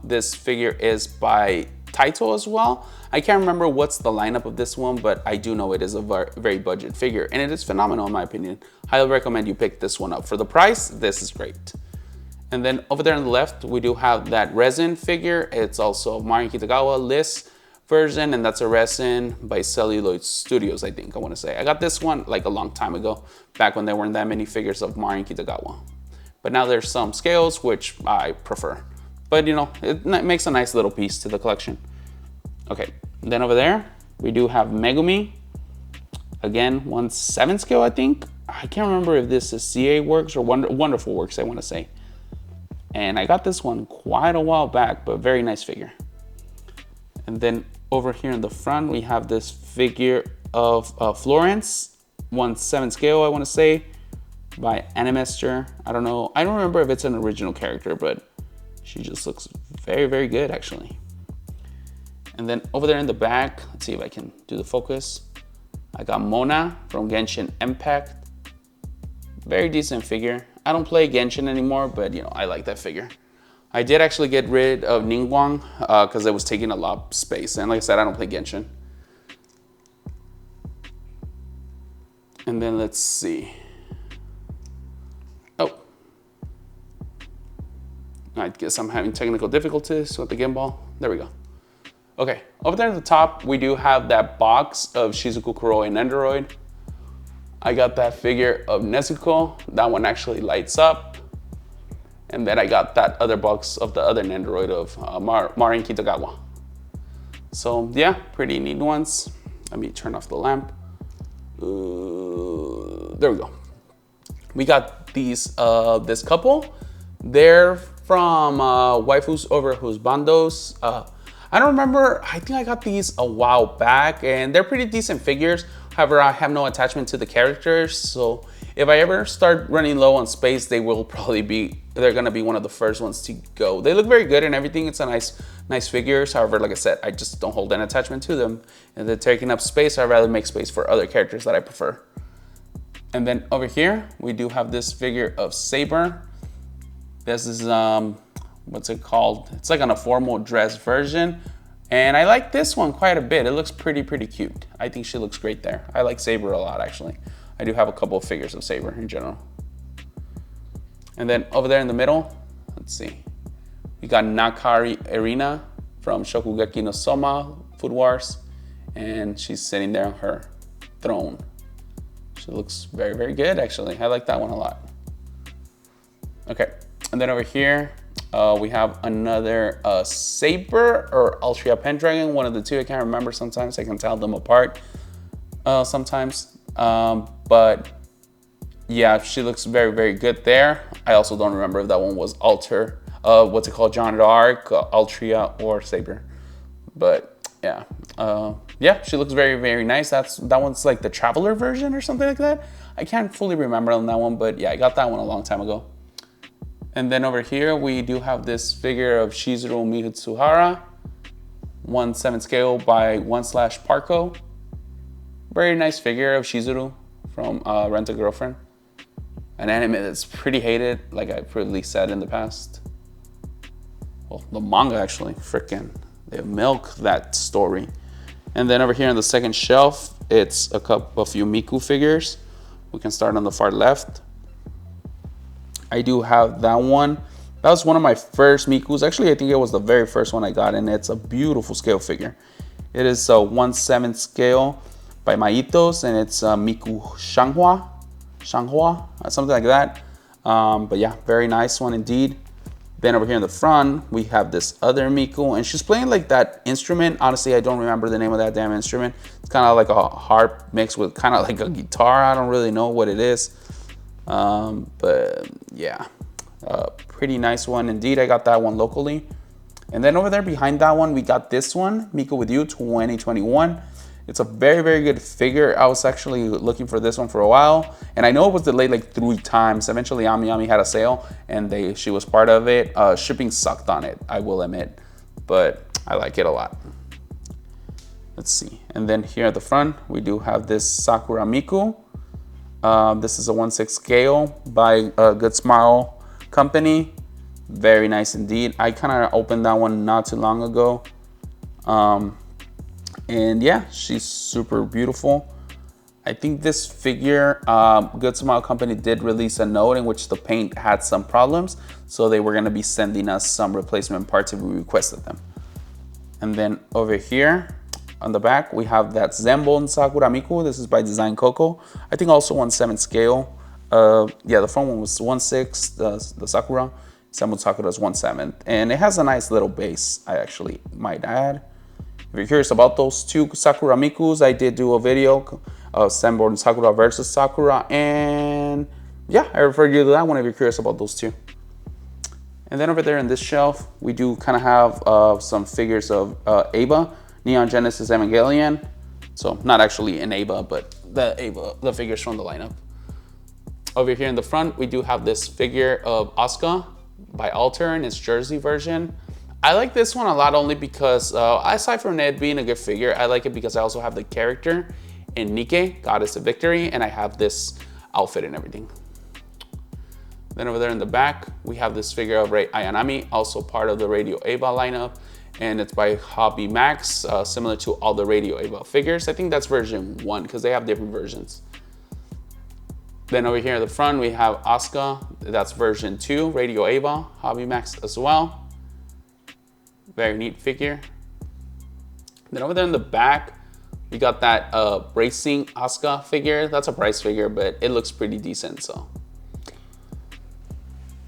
This figure is by Taito as well. I can't remember what's the lineup of this one, but I do know it is a very budget figure, and it is phenomenal in my opinion. Highly recommend you pick this one up. For the price, this is great. And then over there on the left, we do have that resin figure. It's also Marin Kitagawa list version, and that's a resin by Celluloid Studios, I think I want to say. I got this one like a long time ago, back when there weren't that many figures of Marin Kitagawa. But now there's some scales, which I prefer. But you know, it makes a nice little piece to the collection. Okay, then over there, we do have Megumi. Again, 1/7 scale, I think. I can't remember if this is CA Works or Wonderful Works, I want to say. And I got this one quite a while back, but very nice figure. And then over here in the front, we have this figure of Florence, 1/7 scale, I want to say, by Animester. I don't know. I don't remember if it's an original character, but she just looks very good, actually. And then over there in the back, let's see if I can do the focus. I got Mona from Genshin Impact. Very decent figure. I don't play Genshin anymore, but you know, I like that figure. I did actually get rid of Ningguang because it was taking a lot of space. And like I said, I don't play Genshin. And then let's see. Oh. I guess I'm having technical difficulties with the gimbal. There we go. Okay, over there at the top, we do have that box of Shizuku Kuroi and Android. I got that figure of Nezuko. That one actually lights up. And then I got that other box of the other Nendoroid of Marin Kitagawa. So yeah, pretty neat ones. Let me turn off the lamp. There we go. We got these, this couple. They're from Waifus over Husbandos. I don't remember, I think I got these a while back and they're pretty decent figures. However, I have no attachment to the characters. So if I ever start running low on space, they will probably be, they're gonna be one of the first ones to go. They look very good and everything. It's a nice figures. However, like I said, I just don't hold an attachment to them. And they're taking up space. I'd rather make space for other characters that I prefer. And then over here, we do have this figure of Saber. This is, what's it called? It's like on a formal dress version. And I like this one quite a bit. It looks pretty cute. I think she looks great there. I like Saber a lot, actually. I do have a couple of figures of Saber in general. And then over there in the middle, let's see. We got Nakari Erina from Shokugeki no Soma Food Wars. And she's sitting there on her throne. She looks very good, actually. I like that one a lot. Okay, and then over here, we have another Saber or Altria Pendragon, one of the two. I can't remember sometimes. I can tell them apart sometimes. But yeah, she looks very good there. I also don't remember if that one was what's it called, John d'Arc, Altria, or Saber. But yeah, yeah, she looks very nice. That one's like the Traveler version or something like that. I can't fully remember on that one, but yeah, I got that one a long time ago. And then over here, we do have this figure of Shizuru Mitsuhara, 1/7 scale by 1/Parko. Very nice figure of Shizuru from Rent a Girlfriend. An anime that's pretty hated, like I probably said in the past. Well, the manga actually, freaking, they milk that story. And then over here on the second shelf, it's a few Miku figures. We can start on the far left. I do have that one. That was one of my first Mikus. Actually, I think it was the very first one I got, and it's a beautiful scale figure. It is a 1/7 scale by Maitos, and it's Miku Shanghua, something like that. But yeah, very nice one indeed. Then over here in the front, we have this other Miku, and she's playing like that instrument. Honestly, I don't remember the name of that damn instrument. It's kind of like a harp mixed with kind of like a guitar. I don't really know what it is. But yeah, pretty nice one indeed. I got that one locally. And then over there behind that one, we got this one, Miku with You 2021. It's a very good figure. I was actually looking for this one for a while, and I know it was delayed like 3 times. Eventually, Ami had a sale, and she was part of it. Shipping sucked on it, I will admit, but I like it a lot. Let's see. And then here at the front, we do have this Sakura Miku. This is a 1/6 scale by Good Smile Company. Very nice indeed. I kind of opened that one not too long ago. And yeah, she's super beautiful. I think this figure, Good Smile Company did release a note in which the paint had some problems. So they were gonna be sending us some replacement parts if we requested them. And then over here on the back, we have that Zenbon Sakura Miku. This is by Design Coco. I think also 1/7 scale. Yeah, the front one was 1/6, the Sakura. Zenbon Sakura is 1/7. And it has a nice little base, I actually might add. If you're curious about those two Sakura Mikus, I did do a video of Zenbon Sakura versus Sakura. And yeah, I referred you to that one if you're curious about those two. And then over there in this shelf, we do kind of have some figures of Eva, Neon Genesis Evangelion. So not actually an Eva, but the figures from the lineup. Over here in the front, we do have this figure of Asuka by Alter in its jersey version. I like this one a lot only because, aside from it being a good figure, I like it because I also have the character in Nike, Goddess of Victory, and I have this outfit and everything. Then over there in the back, we have this figure of Rei Ayanami, also part of the Radio Eva lineup, and it's by Hobby Max, similar to all the Radio Eva figures. I think that's version 1 because they have different versions. Then over here in the front, we have Asuka, that's version 2, Radio Eva, Hobby Max as well. Very neat figure. Then over there in the back, we got that Racing Asuka figure. That's a price figure, but it looks pretty decent, so.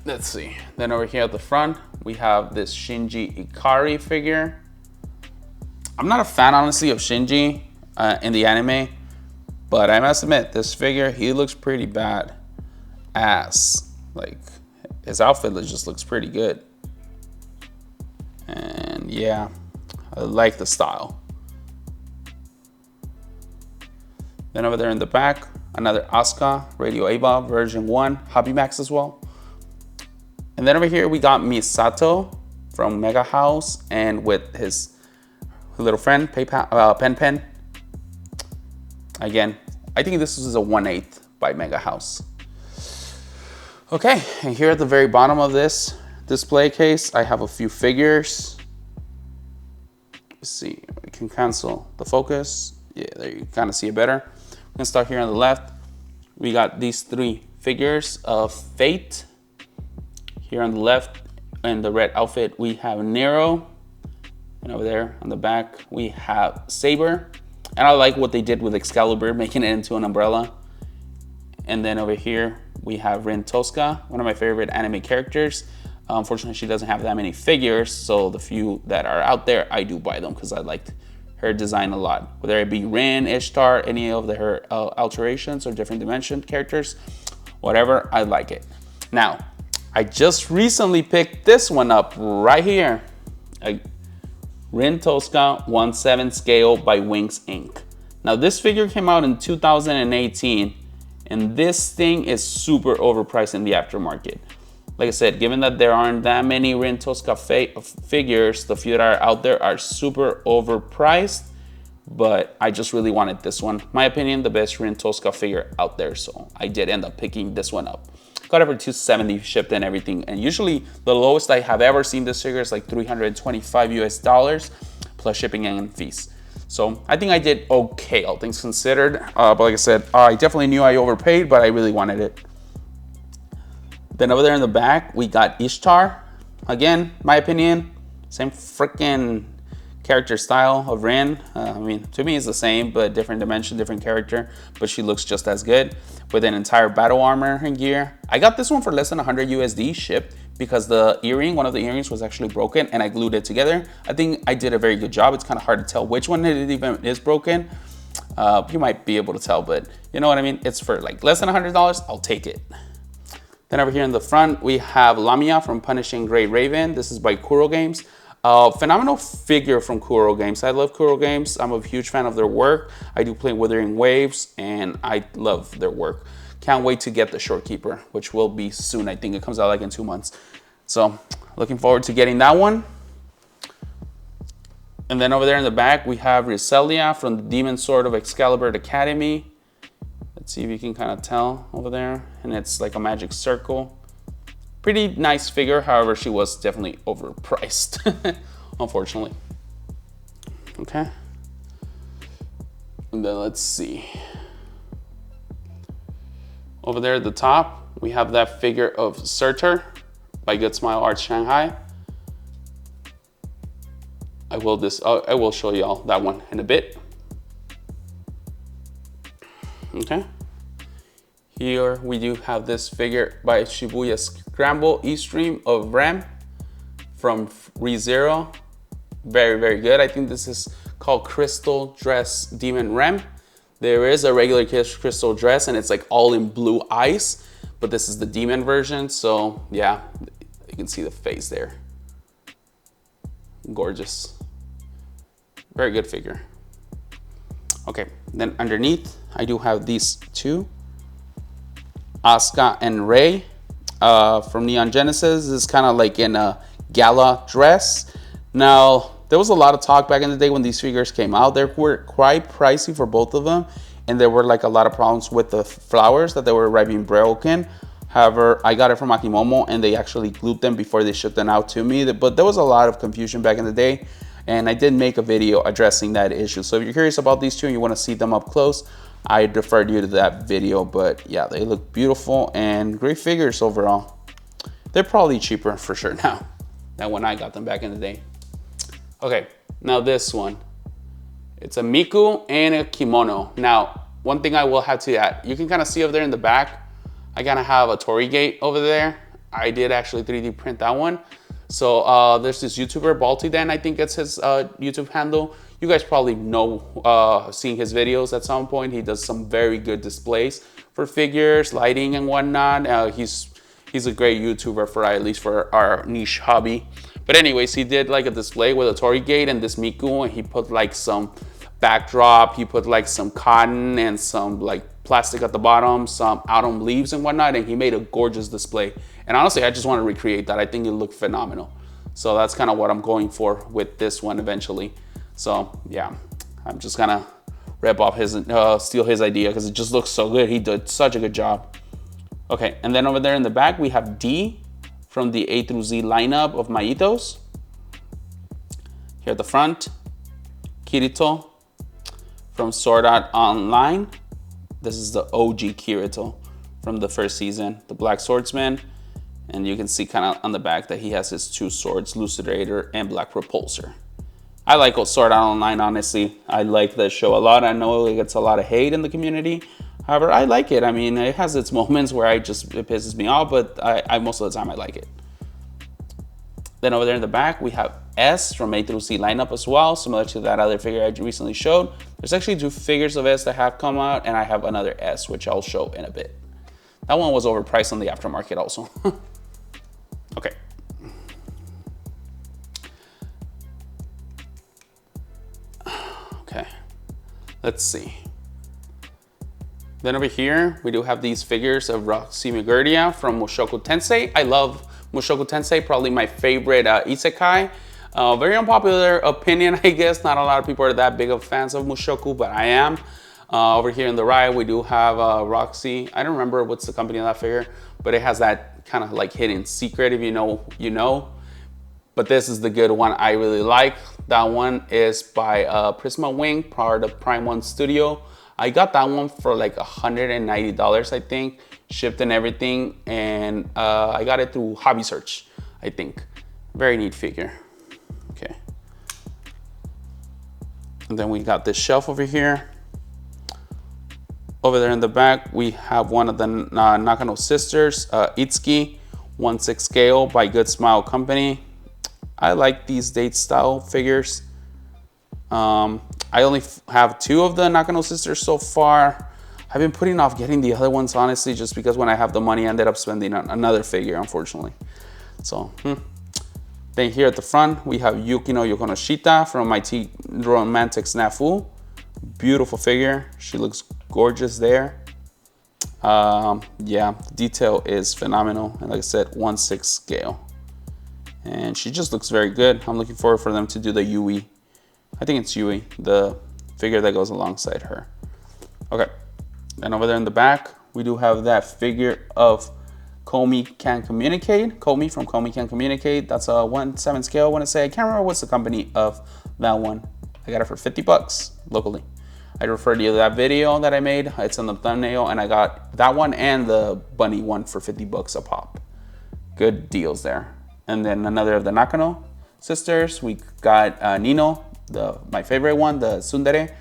Let's see. Then over here at the front, we have this Shinji Ikari figure. I'm not a fan, honestly, of Shinji in the anime, but I must admit, this figure, he looks pretty bad ass. Like, his outfit just looks pretty good. And yeah, I like the style. Then over there in the back, another Asuka, Radio Eva, version 1, Hobby Max as well. And then over here, we got Misato from Mega House and with his little friend, Pen Pen. Again, I think this is a 1/8 by Mega House. Okay, and here at the very bottom of this display case, I have a few figures. Let's see, we can cancel the focus. Yeah, there you kind of see it better. We can start here on the left. We got these 3 figures of Fate. Here on the left, in the red outfit, we have Nero. And over there on the back, we have Saber. And I like what they did with Excalibur, making it into an umbrella. And then over here, we have Rin Tosca, one of my favorite anime characters. Unfortunately, she doesn't have that many figures, so the few that are out there, I do buy them because I liked her design a lot. Whether it be Rin, Ishtar, any of her alterations or different dimension characters, whatever, I like it. Now, I just recently picked this one up right here. Rin Tosca 1/7 scale by Wings Inc. Now this figure came out in 2018 and this thing is super overpriced in the aftermarket. Like I said, given that there aren't that many Rin Tosca figures, the few that are out there are super overpriced, but I just really wanted this one. My opinion, the best Rin Tosca figure out there, so I did end up picking this one up. Got it for $270 shipped and everything. And usually the lowest I have ever seen this figure is like $325 US plus shipping and fees. So I think I did okay, all things considered. But like I said, I definitely knew I overpaid, but I really wanted it. Then over there in the back, we got Ishtar. Again, my opinion, same freaking character style of Rin. I mean, to me it's the same, but different dimension, different character, but she looks just as good with an entire battle armor and gear. I got this one for less than 100 USD shipped because the earring, one of the earrings was actually broken and I glued it together. I think I did a very good job. It's kind of hard to tell which one it even is broken. You might be able to tell, but you know what I mean? It's for like less than $100, I'll take it. Then over here in the front, we have Lamia from Punishing Gray Raven. This is by Kuro Games. Phenomenal figure from Kuro Games. I love Kuro Games. I'm a huge fan of their work. I do play Wuthering Waves and I love their work. Can't wait to get the Shorekeeper, which will be soon. I think it comes out like in 2 months. So looking forward to getting that one. And then over there in the back, we have Riselia from the Demon Sword of Excalibur Academy. Let's see if you can kind of tell over there. And it's like a magic circle. Pretty nice figure, however, she was definitely overpriced, unfortunately. Okay. And then let's see. Over there at the top, we have that figure of Surtur by Good Smile Arts Shanghai. I will show y'all that one in a bit. Okay. Here we do have this figure by Shibuya Scramble E-Stream of Rem from ReZero. Very, very good. I think this is called Crystal Dress Demon Rem. There is a regular crystal dress and it's like all in blue ice, but this is the demon version. So yeah, you can see the face there. Gorgeous. Very good figure. Okay, then underneath, I do have these two. Asuka and Rei from Neon Genesis. This is kind of like in a gala dress. Now, there was a lot of talk back in the day when these figures came out. They were quite pricey for both of them, and there were like a lot of problems with the flowers that they were arriving broken. However, I got it from Akimomo and they actually glued them before they shipped them out to me. But there was a lot of confusion back in the day, and I did make a video addressing that issue. So if you're curious about these two and you want to see them up close, I deferred you to that video. But yeah, they look beautiful and great figures overall. They're probably cheaper for sure now than when I got them back in the day. Okay, now this one. It's a Miku and a kimono. Now, one thing I will have to add, you can kind of see over there in the back, I kind of have a torii gate over there. I did actually 3D print that one. So there's this YouTuber, Baltidan, I think it's his YouTube handle. You guys probably know, seeing his videos at some point. He does some very good displays for figures, lighting and whatnot. He's a great YouTuber for at least for our niche hobby. But anyways, he did like a display with a Torii Gate and this Miku, and he put like some backdrop, he put like some cotton and some like plastic at the bottom, some autumn leaves and whatnot, and he made a gorgeous display. And honestly, I just want to recreate that. I think it looked phenomenal. So that's kind of what I'm going for with this one eventually. So yeah, I'm just gonna rip off his, steal his idea because it just looks so good. He did such a good job. Okay, and then over there in the back, we have D from the A through Z lineup of Maitos. Here at the front, Kirito from Sword Art Online. This is the OG Kirito from the first season, the Black Swordsman. And you can see kind of on the back that he has his two swords, Lucidator and Black Repulsor. I like Sword Art Online, honestly. I like the show a lot. I know it gets a lot of hate in the community. However, I like it. I mean, it has its moments where it pisses me off, but I most of the time I like it. Then over there in the back, we have S from A through Z lineup as well, similar to that other figure I recently showed. There's actually 2 figures of S that have come out, and I have another S, which I'll show in a bit. That one was overpriced on the aftermarket also. Okay. Okay, let's see. Then over here, we do have these figures of Roxy Migurdia from Mushoku Tensei. I love Mushoku Tensei, probably my favorite isekai. Very unpopular opinion, I guess. Not a lot of people are that big of fans of Mushoku, but I am. Over here in the right, we do have Roxy. I don't remember what's the company of that figure, but it has that kind of like hidden secret. If you know, you know. But this is the good one I really like. That one is by Prisma Wing, part of Prime One Studio. I got that one for like $190, I think, shipped and everything. And I got it through Hobby Search, I think. Very neat figure. Okay. And then we got this shelf over here. Over there in the back, we have one of the Nakano sisters, Itsuki, 1/6 scale by Good Smile Company. I like these date style figures. I only have 2 of the Nakano sisters so far. I've been putting off getting the other ones, honestly, just because when I have the money, I ended up spending on another figure, unfortunately. So, Then here at the front, we have Yukino Yokonoshita from My Tea Romantic Snafu. Beautiful figure. She looks gorgeous there. Yeah, detail is phenomenal. And like I said, 1/6 scale. And she just looks very good. I'm looking forward for them to do the Yui. I think it's Yui, the figure that goes alongside her. Okay, and over there in the back, we do have that figure of Komi Can Communicate. Komi from Komi Can Communicate. That's a 1/7 scale, I wanna say. I can't remember what's the company of that one. I got it for 50 bucks locally. I referred you to that video that I made. It's in the thumbnail, and I got that one and the bunny one for 50 bucks a pop. Good deals there. And then another of the Nakano sisters. We got Nino, my favorite one, the Tsundere.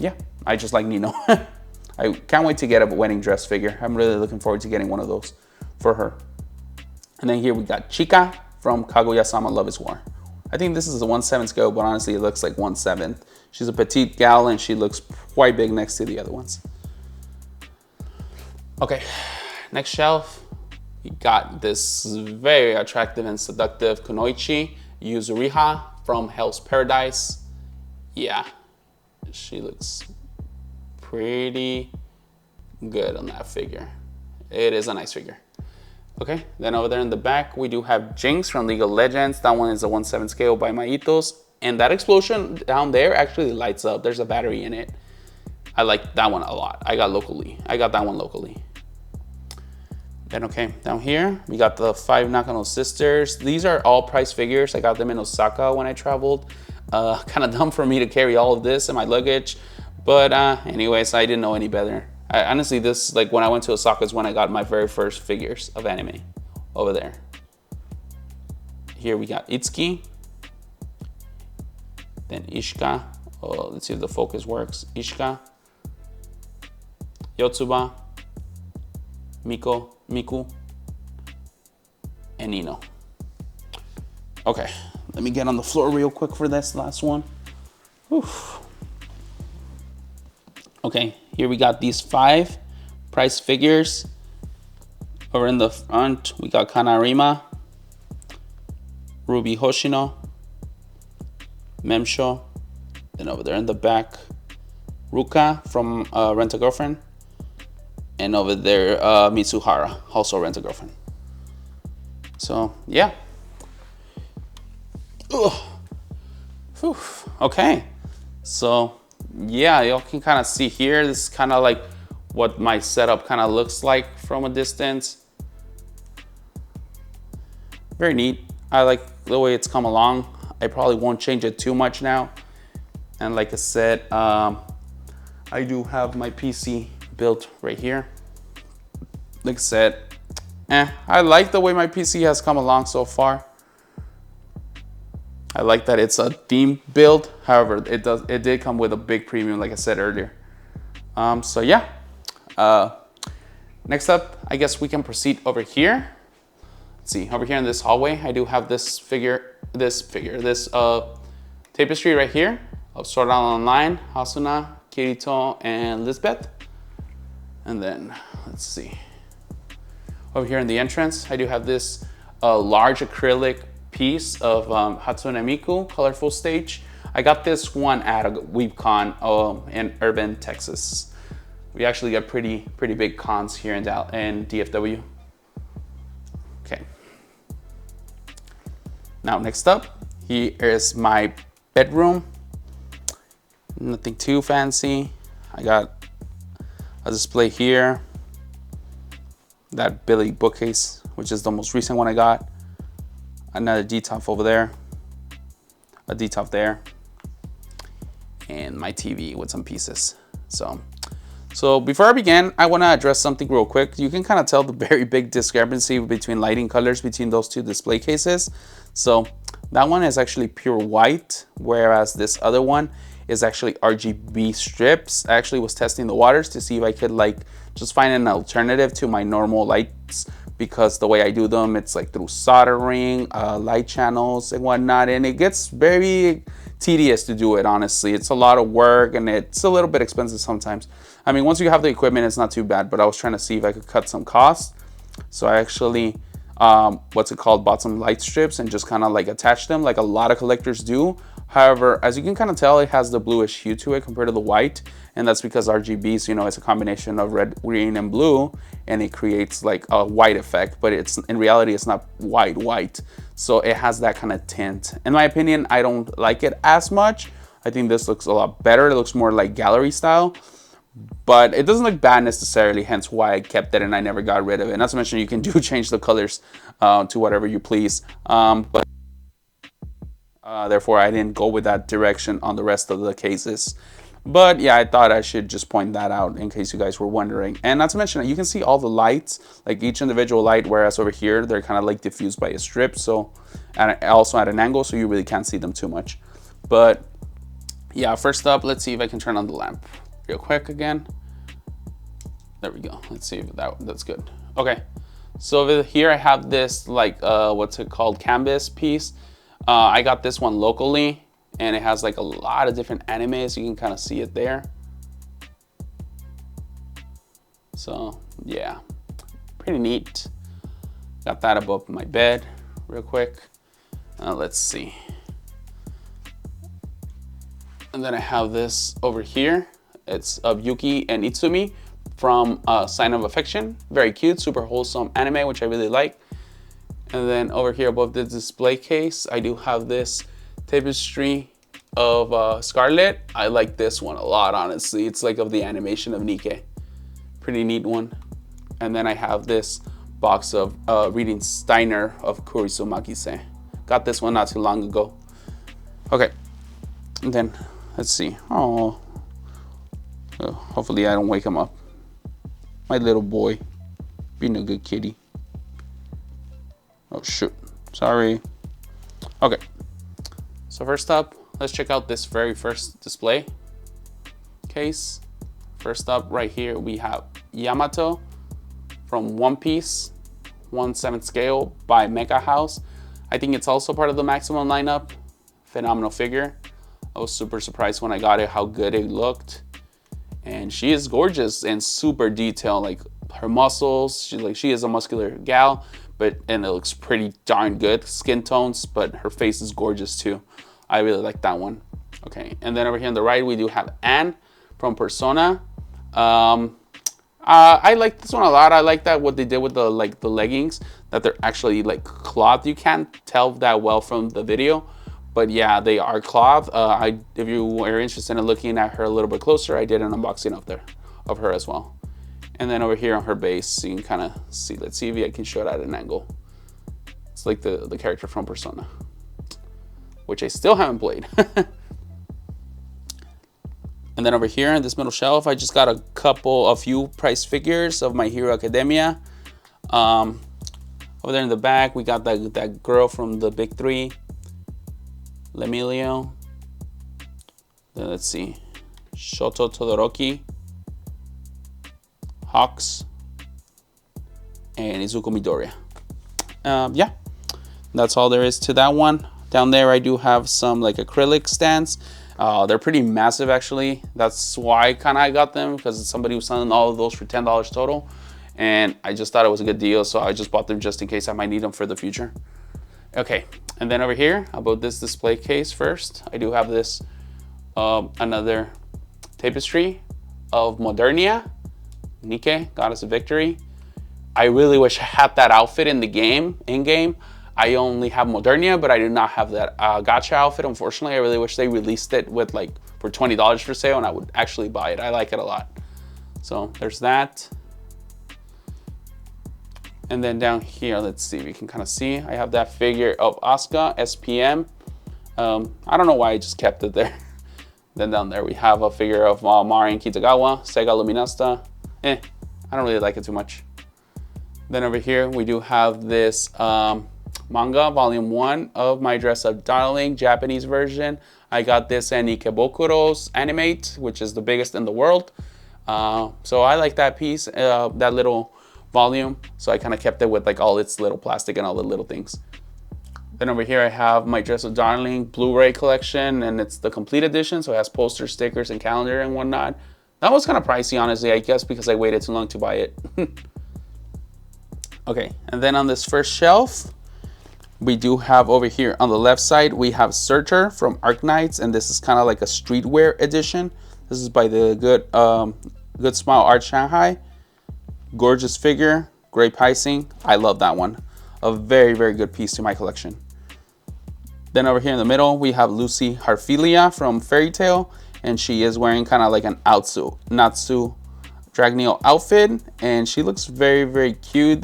Yeah, I just like Nino. I can't wait to get a wedding dress figure. I'm really looking forward to getting one of those for her. And then here we got Chika from Kaguya-sama Love is War. I think this is a 1/7 scale, but honestly it looks like 1/7. She's a petite gal and she looks quite big next to the other ones. Okay, next shelf. We got this very attractive and seductive Kunoichi Yuzuriha from Hell's Paradise. Yeah, she looks pretty good on that figure. It is a nice figure. Okay, then over there in the back, we do have Jinx from League of Legends. That one is a 1/7 scale by Maitos. And that explosion down there actually lights up. There's a battery in it. I like that one a lot. I got that one locally. Then okay, down here, we got the 5 Nakano sisters. These are all price figures. I got them in Osaka when I traveled. Kind of dumb for me to carry all of this in my luggage. But anyways, I didn't know any better. Honestly, this, like when I went to Osaka is when I got my very first figures of anime over there. Here we got Itsuki. Then Ishika. Oh, let's see if the focus works. Ishika. Yotsuba. Miku. and Ino. Okay, let me get on the floor real quick for this last one. Oof. Okay, here we got these 5 price figures. Over in the front, we got Kanarima, Ruby Hoshino, Memsho. Then over there in the back, Ruka from Rent a Girlfriend. And over there, Mitsuhara, also Rent a Girlfriend. So, yeah. Okay. So, yeah, y'all can kind of see here. This is kind of like what my setup kind of looks like from a distance. Very neat. I like the way it's come along. I probably won't change it too much now. And like I said, I do have my PC built right here. Like I said, I like the way my PC has come along so far. I like that it's a theme build. However, it did come with a big premium, like I said earlier. So yeah. Next up, I guess we can proceed over here. Let's see, over here in this hallway, I do have this tapestry right here of Sword Art Online, Hasuna, Kirito, and Lisbeth. And then, let's see. Over here in the entrance, I do have this large acrylic piece of Hatsune Miku, Colorful Stage. I got this one at a WeebCon in Urban, Texas. We actually got pretty big cons here in DFW. Okay. Now next up, here is my bedroom. Nothing too fancy. I got a display here. That Billy bookcase, which is the most recent one I got. Another D-top over there. A D-top there. And my TV with some pieces. So before I begin, I want to address something real quick. You can kind of tell the very big discrepancy between lighting colors between those two display cases. So that one is actually pure white, whereas this other one is actually RGB strips. I actually was testing the waters to see if I could like just find an alternative to my normal lights, because the way I do them, it's like through soldering, light channels and whatnot, and it gets very tedious to do it, honestly. It's a lot of work and it's a little bit expensive sometimes. I mean, once you have the equipment, it's not too bad, but I was trying to see if I could cut some costs. So I actually, bought some light strips and just kind of like attached them like a lot of collectors do. However, as you can kind of tell, it has the bluish hue to it compared to the white. And that's because RGBs, it's a combination of red, green, and blue, and it creates like a white effect, but in reality, it's not white. So it has that kind of tint. In my opinion, I don't like it as much. I think this looks a lot better. It looks more like gallery style, but it doesn't look bad necessarily, hence why I kept it and I never got rid of it. Not to mention, you can change the colors to whatever you please. Therefore, I didn't go with that direction on the rest of the cases. But yeah, I thought I should just point that out in case you guys were wondering. And not to mention, you can see all the lights, like each individual light, whereas over here, they're kind of like diffused by a strip. So, and also at an angle, so you really can't see them too much. But yeah, first up, let's see if I can turn on the lamp real quick again. There we go. Let's see if that's good. Okay. So over here, I have this like, canvas piece. I got this one locally, and it has like a lot of different animes. You can kind of see it there. So yeah, pretty neat. Got that above my bed real quick. Let's see. And then I have this over here. It's of Yuki and Itsumi from Sign of Affection. Very cute, super wholesome anime, which I really like. And then over here above the display case, I do have this tapestry of Scarlet. I like this one a lot, honestly. It's like of the animation of Nike. Pretty neat one. And then I have this box of reading Steiner of Kurisu Makise. Got this one not too long ago. Okay, and then let's see. Oh, hopefully I don't wake him up. My little boy, being a good kitty. Oh shoot, sorry. Okay, so first up, let's check out this very first display case. First up right here, we have Yamato from One Piece, 1/7 scale by Mecha House. I think it's also part of the maximum lineup. Phenomenal figure. I was super surprised when I got it how good it looked. And she is gorgeous and super detailed, like her muscles. She is a muscular gal, and it looks pretty darn good. Skin tones, but her face is gorgeous too. I really like that one. Okay, and then over here on the right we do have Anne from Persona. I like this one a lot. I like that what they did with the leggings, that they're actually like cloth. You can't tell that well from the video, but yeah, they are cloth. If you were interested in looking at her a little bit closer, I did an unboxing of her as well. And then over here on her base, you can kind of see. Let's see if I can show it at an angle. It's like the character from Persona, which I still haven't played. And then over here in this middle shelf, I just got a few price figures of My Hero Academia. Over there in the back, we got that girl from the big three, Lemilio. Then let's see, Shoto Todoroki, Hawks, and Izuku Midoriya. Yeah, that's all there is to that one. Down there, I do have some like acrylic stands. They're pretty massive actually. That's why I got them, because somebody was selling all of those for $10 total. And I just thought it was a good deal, so I just bought them just in case I might need them for the future. Okay, and then over here, about this display case first, I do have this, another tapestry of Modernia, Nike, Goddess of Victory. I really wish I had that outfit in game. I only have Modernia, but I do not have that gacha outfit, unfortunately. I really wish they released it with for $20 for sale, and I would actually buy it. I like it a lot. So there's that. And then down here, let's see if you can kind of see, I have that figure of Asuka, SPM. I don't know why I just kept it there. Then down there we have a figure of Marin Kitagawa, Sega Luminasta. I don't really like it too much. Then over here we do have this manga volume 1 of My Dress Up Darling, Japanese version. I got this in Ikebokuro's Animate, which is the biggest in the world. So I like that piece, that little volume. So I kind of kept it with all its little plastic and all the little things. Then over here I have My Dress Up Darling Blu-ray collection, and it's the complete edition. So it has posters, stickers, and calendar and whatnot. That was kind of pricey, honestly, I guess because I waited too long to buy it. Okay, and then on this first shelf, we do have over here on the left side, we have Searcher from Arknights, and this is kind of like a streetwear edition. This is by the Good Smile Art Shanghai. Gorgeous figure, great pricing. I love that one. A very, very good piece to my collection. Then over here in the middle, we have Lucy Harfilia from Fairy Tail, and she is wearing kind of like an Natsu Dragneel outfit, and she looks very, very cute.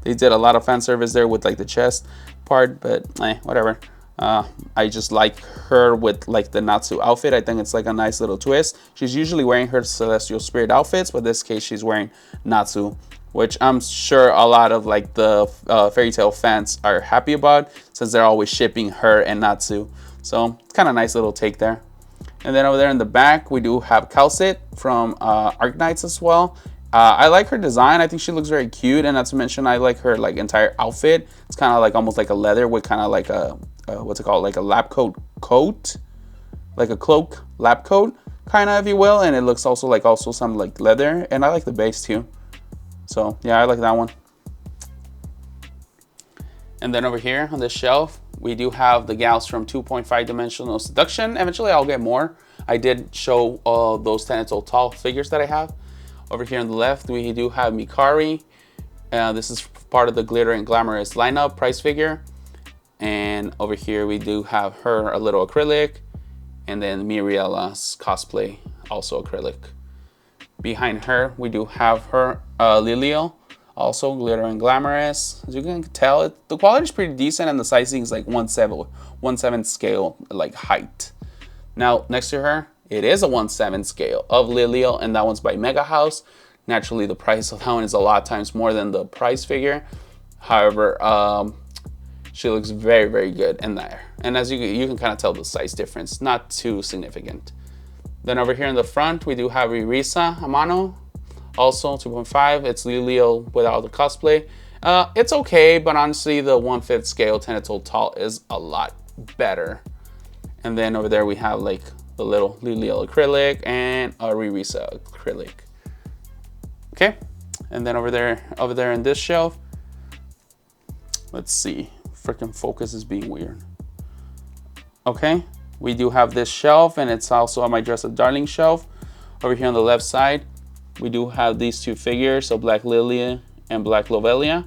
They did a lot of fan service there with the chest part, but whatever. I just like her with the Natsu outfit. I think it's a nice little twist. She's usually wearing her Celestial Spirit outfits, but in this case she's wearing Natsu, which I'm sure a lot of the Fairy Tail fans are happy about, since they're always shipping her and Natsu. So it's kind of nice little take there. And then over there in the back, we do have Calcit from Arknights as well. I like her design. I think she looks very cute, and not to mention, I like her entire outfit. It's kind of almost like a leather with kind of a what's it called, like a lab coat, like a cloak lab coat, kind of, if you will. And it looks also some leather, and I like the base too. So yeah, I like that one. And then over here on this shelf, we do have the gals from 2.5 Dimensional Seduction. Eventually I'll get more. I did show those 10 inch tall figures that I have. Over here on the left, we do have Mikari. This is part of the Glitter and Glamorous lineup price figure. And over here we do have her, a little acrylic. And then Miriella's cosplay, also acrylic. Behind her, we do have her, Lilio, also Glitter and Glamorous. As you can tell, the quality is pretty decent, and the sizing is 1/7 scale, height. Now, next to her, it is a 1/7 scale of Lilio, and that one's by Mega House. Naturally, the price of that one is a lot times more than the price figure. However, she looks very, very good in there. And as you can kind of tell the size difference, not too significant. Then over here in the front, we do have Ririsa Amano, also 2.5. It's Lilio without the cosplay. It's okay, but honestly, the 1/5 scale 10 total tall is a lot better. And then over there we have like the little Lily acrylic and a Ririsa acrylic. Okay, and then over there in this shelf, let's see, freaking focus is being weird. Okay, we do have this shelf, and it's also on my Dress Up Darling shelf. Over here on the left side, we do have these two figures, so Black Lilia and Black Lovelia.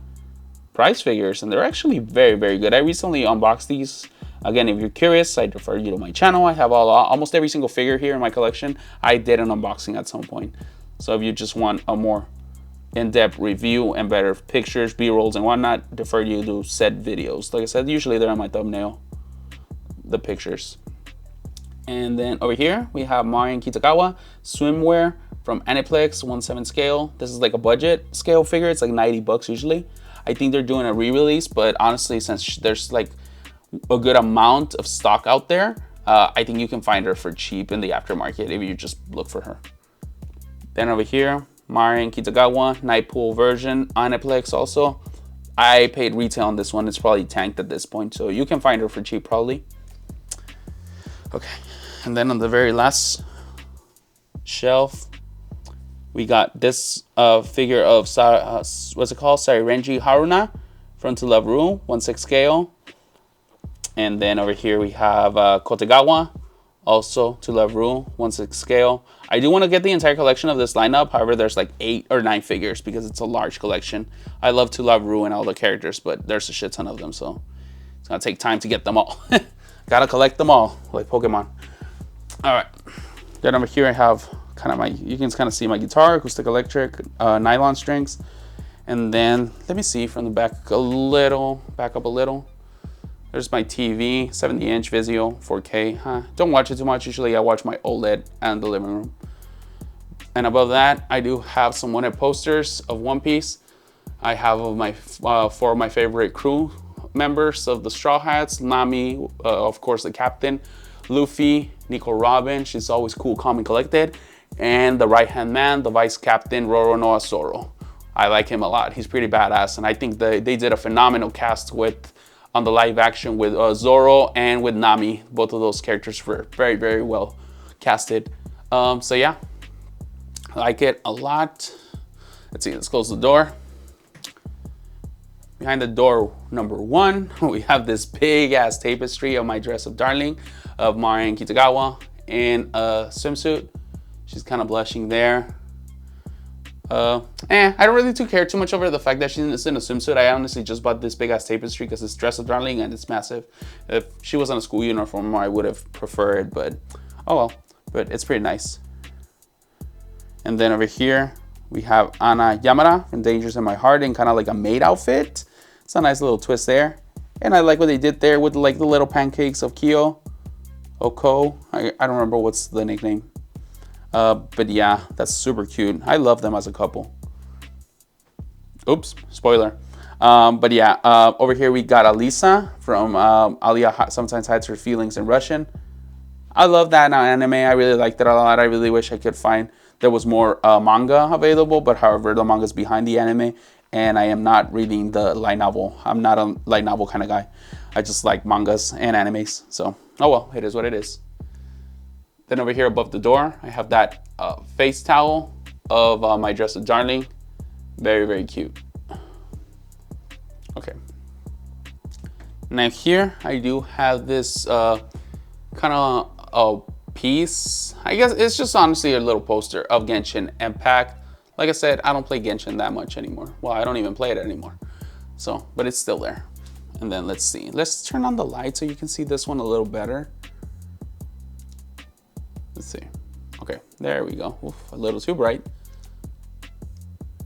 Prize figures, and they're actually very, very good. I recently unboxed these. Again, if you're curious, I refer you to my channel. I have almost every single figure here in my collection. I did an unboxing at some point. So if you just want a more in-depth review and better pictures, B-rolls, and whatnot, defer you to said videos. Like I said, usually they're on my thumbnail, the pictures. And then over here, we have Marian Kitagawa swimwear from Aniplex 1/7 scale. This is like a budget scale figure. It's like 90 bucks usually. I think they're doing a re-release, but honestly, since there's like a good amount of stock out there, I think you can find her for cheap in the aftermarket if you just look for her. Then over here, Marian Kitagawa Night Pool version, Aniplex also. I paid retail on this one. It's probably tanked at this point, so you can find her for cheap probably. Okay, and then on the very last shelf, we got this figure of what's it called? Sairenji Haruna from To Love Ru, 1/6 scale. And then over here we have Kotegawa, also To Love Ru, 1/6 scale. I do want to get the entire collection of this lineup. However, there's like 8 or 9 figures because it's a large collection. I love To Love Ru and all the characters, but there's a shit ton of them, so it's gonna take time to get them all. Gotta collect them all, like Pokemon. All right. Then over here I have kind of my, you can kind of see my guitar, acoustic electric, nylon strings. And then let me see from the back up a little. There's my TV, 70-inch Vizio, 4K. Don't watch it too much. Usually I watch my OLED and the living room. And above that, I do have some wanted posters of One Piece. I have of my 4 of my favorite crew members of the Straw Hats. Nami, of course, the captain. Luffy, Nico Robin, she's always cool, calm, and collected. And the right-hand man, the vice captain, Roronoa Zoro. I like him a lot. He's pretty badass, and I think they did a phenomenal cast on the live action with Zoro and with Nami. Both of those characters were very, very well casted. So yeah, I like it a lot. Let's see, let's close the door. Behind the door number 1, we have this big ass tapestry of my Dress Up Darling of Marian Kitagawa in a swimsuit. She's kind of blushing there. I don't really care too much over the fact that she's in a swimsuit. I honestly just bought this big ass tapestry because it's Dress Up Darling and it's massive. If she was in a school uniform, I would have preferred, but oh well. But it's pretty nice. And then over here, we have Ana Yamada from Dangers in My Heart in kind of like a maid outfit. It's a nice little twist there. And I like what they did there with like the little pancakes of Oko. I don't remember what's the nickname. But yeah, that's super cute. I love them as a couple. Oops, spoiler. But yeah, over here we got Alisa from Alia Sometimes Hides Her Feelings in Russian. I love that anime. I really liked it a lot. I really wish I could find there was more manga available, but however, the manga's behind the anime, and I am not reading the light novel. I'm not a light novel kind of guy. I just like mangas and animes. So, oh well, it is what it is. Then over here above the door, I have that face towel of my Dress Up Darling. Very, very cute. Okay. Now here, I do have this kind of a piece. I guess it's just honestly a little poster of Genshin Impact. Like I said, I don't play Genshin that much anymore. Well, I don't even play it anymore. So, but it's still there. And then let's see. Let's turn on the light so you can see this one a little better. Let's see. Okay, there we go. Oof, a little too bright.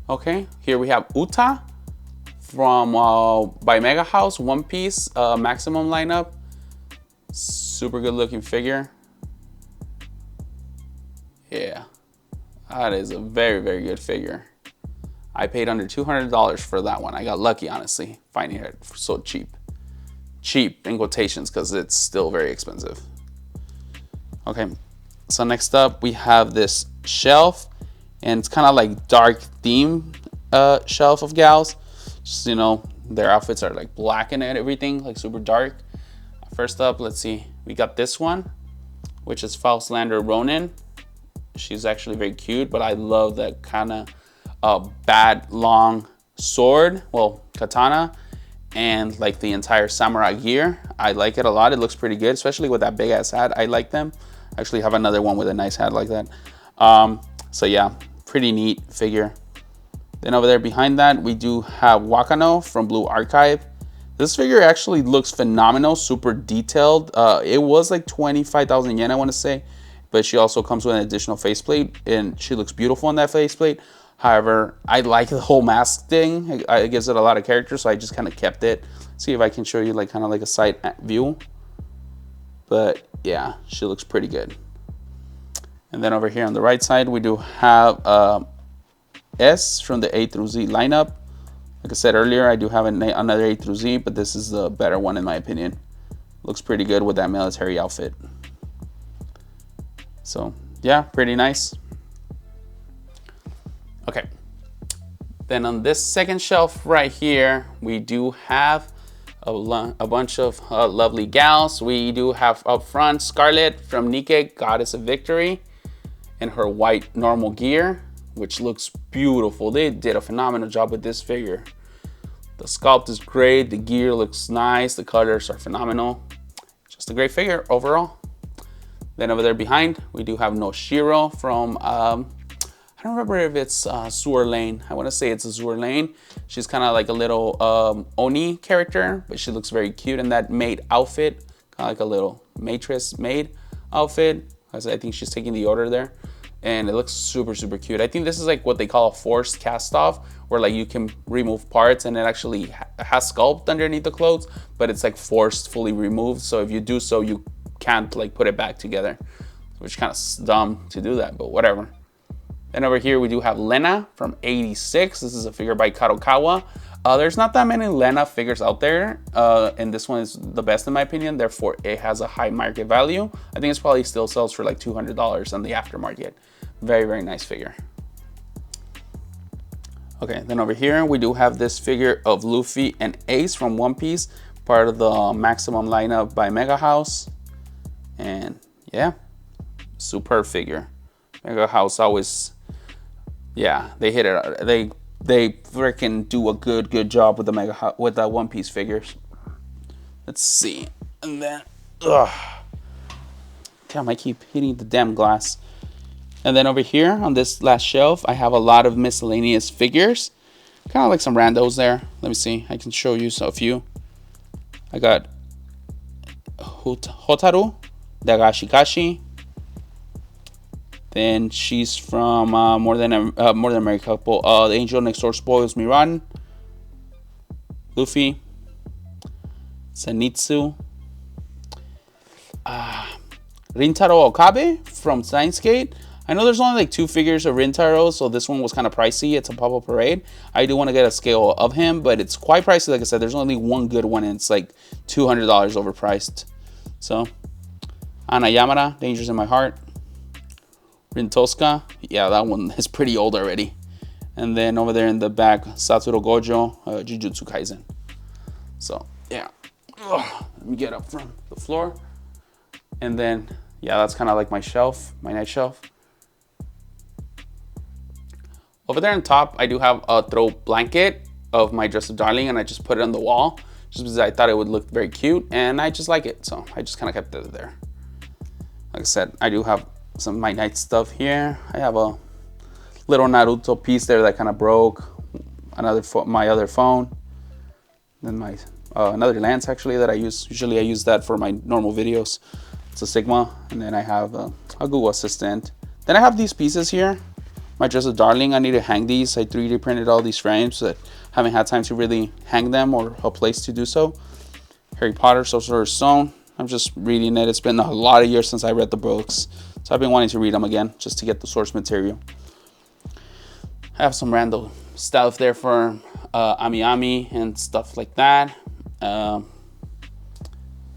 Okay, here we have Uta from by Mega House, One Piece Maximum lineup. Super good looking figure. Yeah, that is a very, very good figure. I paid under $200 for that one. I got lucky, honestly, finding it so cheap. Cheap in quotations, because it's still very expensive. Okay, so next up we have this shelf, and it's kind of like dark theme shelf of gals. Just, you know, their outfits are like black and everything, like super dark. First up, let's see, we got this one, which is Faustlander Ronin. She's actually very cute, but I love that kind of bad long sword, well, katana, and like the entire samurai gear. I like it a lot. It looks pretty good, especially with that big ass hat. I like them. I actually have another one with a nice hat like that. So yeah, pretty neat figure. Then over there behind that, we do have Wakano from Blue Archive. This figure actually looks phenomenal, super detailed. It was like 25,000 yen, I want to say, but she also comes with an additional faceplate, and she looks beautiful in that faceplate. However, I like the whole mask thing. It gives it a lot of character, so I just kind of kept it. See if I can show you like kind of like a side view. But yeah, she looks pretty good. And then over here on the right side, we do have S from the A through Z lineup. Like I said earlier, I do have another A through Z, but this is the better one in my opinion. Looks pretty good with that military outfit. So yeah, pretty nice. Okay. Then on this second shelf right here, we do have a bunch of lovely gals. We do have up front Scarlet from Nike, Goddess of Victory, in her white normal gear, which looks beautiful. They did a phenomenal job with this figure. The sculpt is great, the gear looks nice, the colors are phenomenal. Just a great figure overall. Then over there behind, we do have Noshiro from, I don't remember if it's Sewer Lane. I want to say it's a Sewer Lane. She's kind of like a little Oni character, but she looks very cute in that maid outfit, kind of like a little Matrix maid outfit. I think she's taking the order there. And it looks super, super cute. I think this is like what they call a forced cast off, where like you can remove parts and it actually has sculpt underneath the clothes, but it's like forced fully removed. So if you do so, you can't like put it back together, which kind of dumb to do that, but whatever. Then over here, we do have Lena from 86. This is a figure by Kadokawa. There's not that many Lena figures out there, and this one is the best in my opinion. Therefore, it has a high market value. I think it's probably still sells for like $200 on the aftermarket. Very, very nice figure. Okay, then over here, we do have this figure of Luffy and Ace from One Piece, part of the Maximum lineup by Mega House. And yeah, superb figure. Mega House always, yeah, they hit it. They freaking do a good job with the with the One Piece figures. Let's see, and then, damn, I keep hitting the damn glass. And then over here on this last shelf, I have a lot of miscellaneous figures, kind of like some randos there. Let me see, I can show you a few. I got Hotaru, Dagashikashi. Then she's from More Than a Married Couple. The Angel Next Door Spoils Me Rotten. Luffy. Zenitsu. Rintaro Okabe from Steins Gate. I know there's only like 2 figures of Rintaro, so this one was kind of pricey. It's a pop-up parade. I do want to get a scale of him, but it's quite pricey. Like I said, there's only one good one, and it's like $200 overpriced. So, Ana Yamada, Dangers in My Heart. Rintoska, yeah, that one is pretty old already. And then over there in the back, Satoru Gojo, Jujutsu Kaisen. So, yeah. Let me get up from the floor. And then, yeah, that's kind of like my shelf, my night shelf. Over there on top, I do have a throw blanket of my Dress of Darling, and I just put it on the wall just because I thought it would look very cute, and I just like it, so I just kind of kept it there. Like I said, I do have some of my night stuff here. I have a little Naruto piece there that kind of broke. My other phone. Then my another lens actually that I use. Usually I use that for my normal videos. It's a Sigma, and then I have a Google Assistant. Then I have these pieces here. My Dress of Darling, I need to hang these. I 3D printed all these frames, but haven't had time to really hang them or a place to do so. Harry Potter, Sorcerer's Stone. I'm just reading it. It's been a lot of years since I read the books, so I've been wanting to read them again just to get the source material. I have some random stuff there for Ami Ami and stuff like that.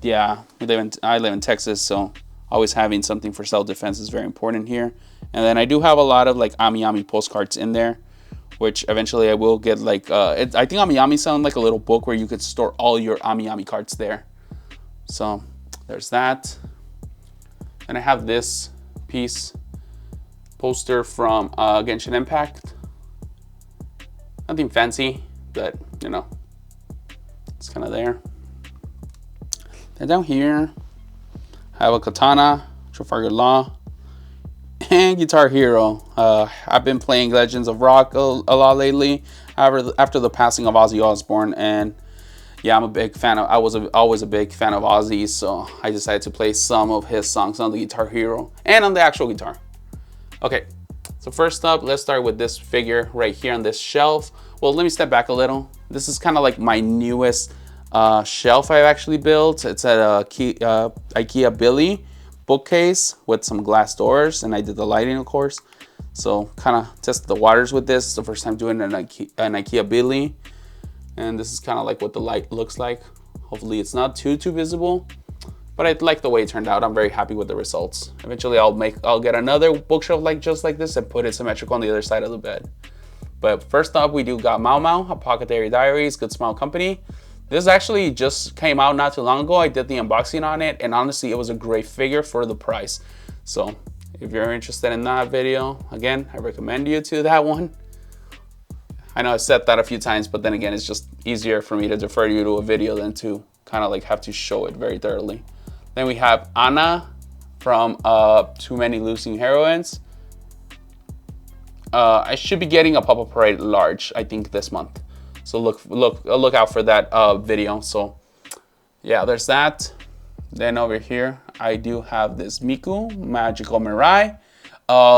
Yeah, I live in Texas, so always having something for self-defense is very important here. And then I do have a lot of like Ami Ami postcards in there, which eventually I will get like, I think Amiyami selling like a little book where you could store all your Amiyami cards there. So there's that. And I have this piece, poster from Genshin Impact. Nothing fancy, but you know, it's kind of there. And down here, I have a Katana, Trafalgar Law, and Guitar Hero. I've been playing Legends of Rock a lot lately after the passing of Ozzy Osbourne, and yeah, I'm a big fan of, I was always a big fan of Ozzy, so I decided to play some of his songs on the Guitar Hero and on the actual guitar. Okay, so first up, let's start with this figure right here on this shelf. Well, let me step back a little. This is kind of like my newest shelf I've actually built. It's at a IKEA Billy bookcase with some glass doors, and I did the lighting, of course. So kind of tested the waters with this. It's the first time doing an IKEA Billy, and this is kind of like what the light looks like. Hopefully it's not too visible, but I like the way it turned out. I'm very happy with the results. Eventually I'll get another bookshelf just like this and put it symmetrical on the other side of the bed. But first up, we got Mau Mau, a Pocket Diaries, Good Smile Company. This actually just came out not too long ago. I did the unboxing on it, and honestly, it was a great figure for the price. So if you're interested in that video, again, I recommend you to that one. I know I've said that a few times, but then again, it's just easier for me to defer you to a video than to kind of like have to show it very thoroughly. Then we have Anna from Too Many Losing Heroines. I should be getting a Pop-Up Parade large, I think, this month. So look out for that video. So yeah, there's that. Then over here, I do have this Miku, Magical Mirai.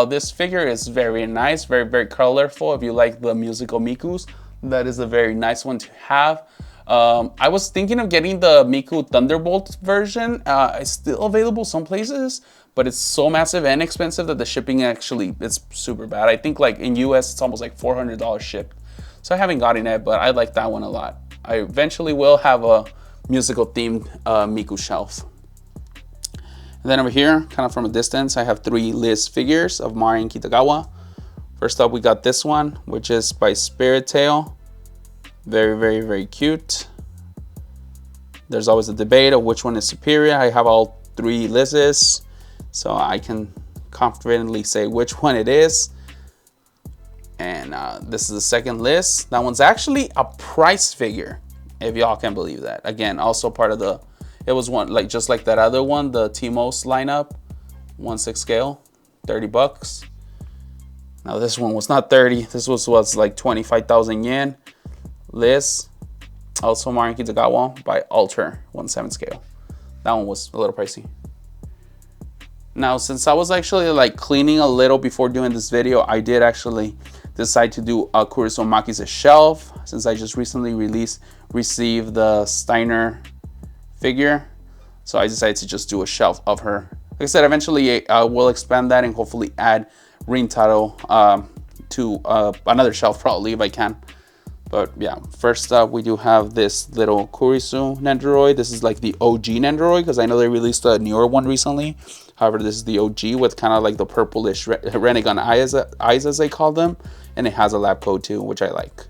This figure is very nice, very colorful. If you like the musical Mikus, that is a very nice one to have. I was thinking of getting the Miku Thunderbolt version. It's still available some places, but it's so massive and expensive that the shipping actually, it's super bad. I think like in US, it's almost like $400 shipped. So I haven't gotten it, but I like that one a lot. I eventually will have a musical themed Miku shelf. And then over here, kind of from a distance, I have 3 Liz figures of Marin Kitagawa. First up, we got this one, which is by Spirit Tail. Very cute. There's always a debate of which one is superior. I have all 3 Liz's, so I can confidently say which one it is. And this is the second Liz. That one's actually a price figure, if y'all can believe that. Again, also part of the, it was one like just like that other one, the T-Most lineup, 1/6 scale, 30 bucks. Now this one was not 30. This was like 25,000 yen. Liz, also Marin Kitagawa by Alter, 1/7 scale. That one was a little pricey. Now, since I was actually like cleaning a little before doing this video, I did actually decide to do a Kurisu Maki's shelf, since I just recently received the Steiner figure. So I decided to just do a shelf of her. Like I said, eventually I will expand that and hopefully add Rintaro to another shelf probably if I can. But yeah, first up we do have this little Kurisu Nendoroid. This is like the OG Nendoroid because I know they released a newer one recently. However, this is the OG with kind of like the purplish Renegon eyes as they call them. And it has a lab coat too, which I like.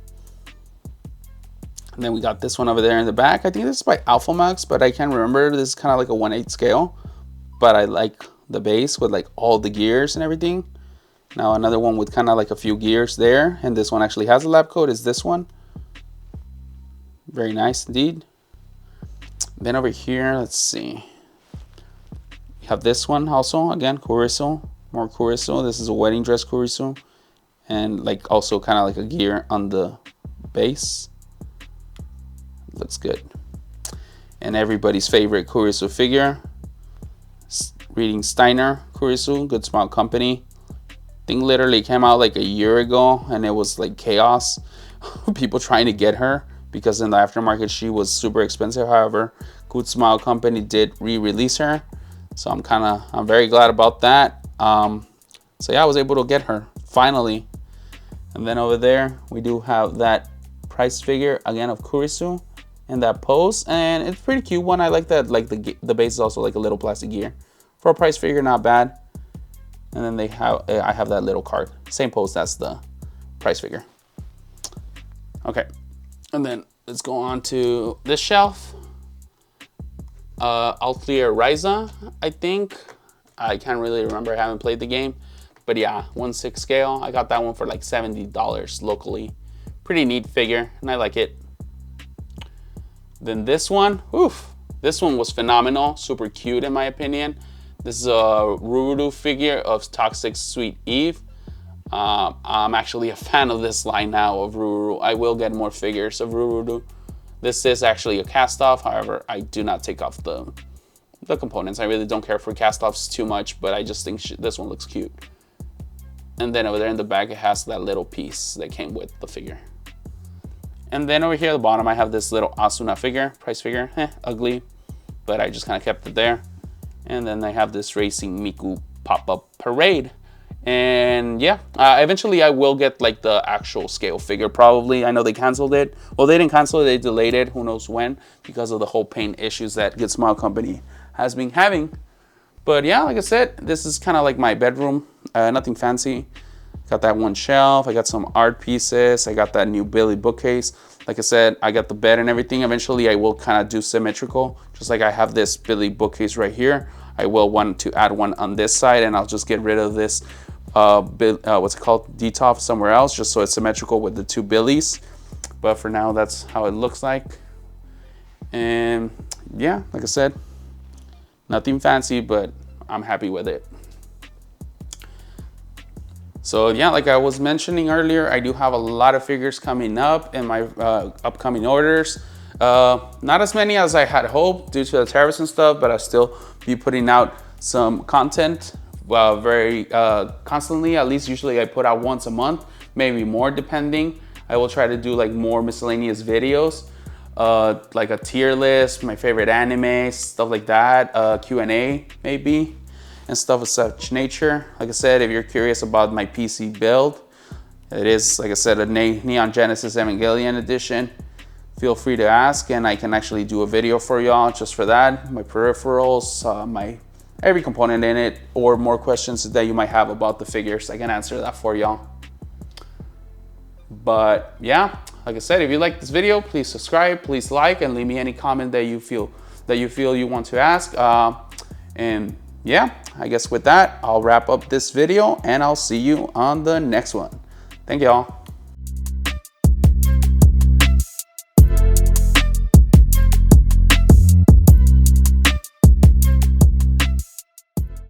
And then we got this one over there in the back. I think this is by Alpha Max, but I can't remember. This is kind of like a 1/8 scale. But I like the base with like all the gears and everything. Now another one with kind of like a few gears there. And this one actually has a lab coat, is this one. Very nice indeed. Then over here, let's see. We have this one also, again, Kurisu. More Kurisu. This is a wedding dress Kurisu. And like also kind of like a gear on the base. Looks good. And everybody's favorite Kurisu figure. Reading Steiner Kurisu, Good Smile Company. Thing literally came out like a year ago and it was like chaos. People trying to get her because in the aftermarket she was super expensive. However, Good Smile Company did re-release her. So I'm very glad about that. So yeah, I was able to get her finally. And then over there we do have that price figure again of Kurisu in that pose, and it's pretty cute one. I like that, like the base is also like a little plastic gear. For a price figure, not bad. And then I have that little card, same pose as the price figure. Okay, and then let's go on to this shelf. Alclear Ryza, I think. I can't really remember, I haven't played the game. But yeah, 1/6 scale. I got that one for like $70 locally. Pretty neat figure, and I like it. Then this one, oof. This one was phenomenal, super cute in my opinion. This is a Ruru figure of Toxic Sweet Eve. I'm actually a fan of this line now of Ruru. I will get more figures of Ruru. This is actually a cast off, however, I do not take off the components. I really don't care for cast offs too much, but I just think this one looks cute. And then over there in the back, it has that little piece that came with the figure. And then over here at the bottom, I have this little Asuna figure, price figure, ugly, but I just kind of kept it there. And then I have this Racing Miku pop-up parade. And yeah, eventually I will get like the actual scale figure probably. I know they canceled it. Well, they didn't cancel it, they delayed it, who knows when, because of the whole paint issues that Good Smile Company has been having. But yeah, like I said, this is kind of like my bedroom, nothing fancy. Got that one shelf, I got some art pieces, I got that new Billy bookcase. Like I said, I got the bed and everything. Eventually I will kind of do symmetrical, just like I have this Billy bookcase right here. I will want to add one on this side, and I'll just get rid of this what's it called, detop somewhere else, just so it's symmetrical with the two Billies. But for now, that's how it looks like. And yeah, like I said, nothing fancy, but I'm happy with it. So yeah, like I was mentioning earlier, I do have a lot of figures coming up in my upcoming orders. Not as many as I had hoped due to the tariffs and stuff, but I'll still be putting out some content very constantly. At least usually I put out once a month, maybe more depending. I will try to do like more miscellaneous videos, like a tier list, my favorite anime, stuff like that, Q&A maybe, and stuff of such nature. Like I said, if you're curious about my PC build, it is, like I said, a Neon Genesis Evangelion edition. Feel free to ask, and I can actually do a video for y'all just for that. My peripherals, my every component in it, or more questions that you might have about the figures, I can answer that for y'all. But yeah, like I said, if you like this video, please subscribe, please like, and leave me any comment that you feel you want to ask. And yeah, I guess with that, I'll wrap up this video, and I'll see you on the next one. Thank y'all.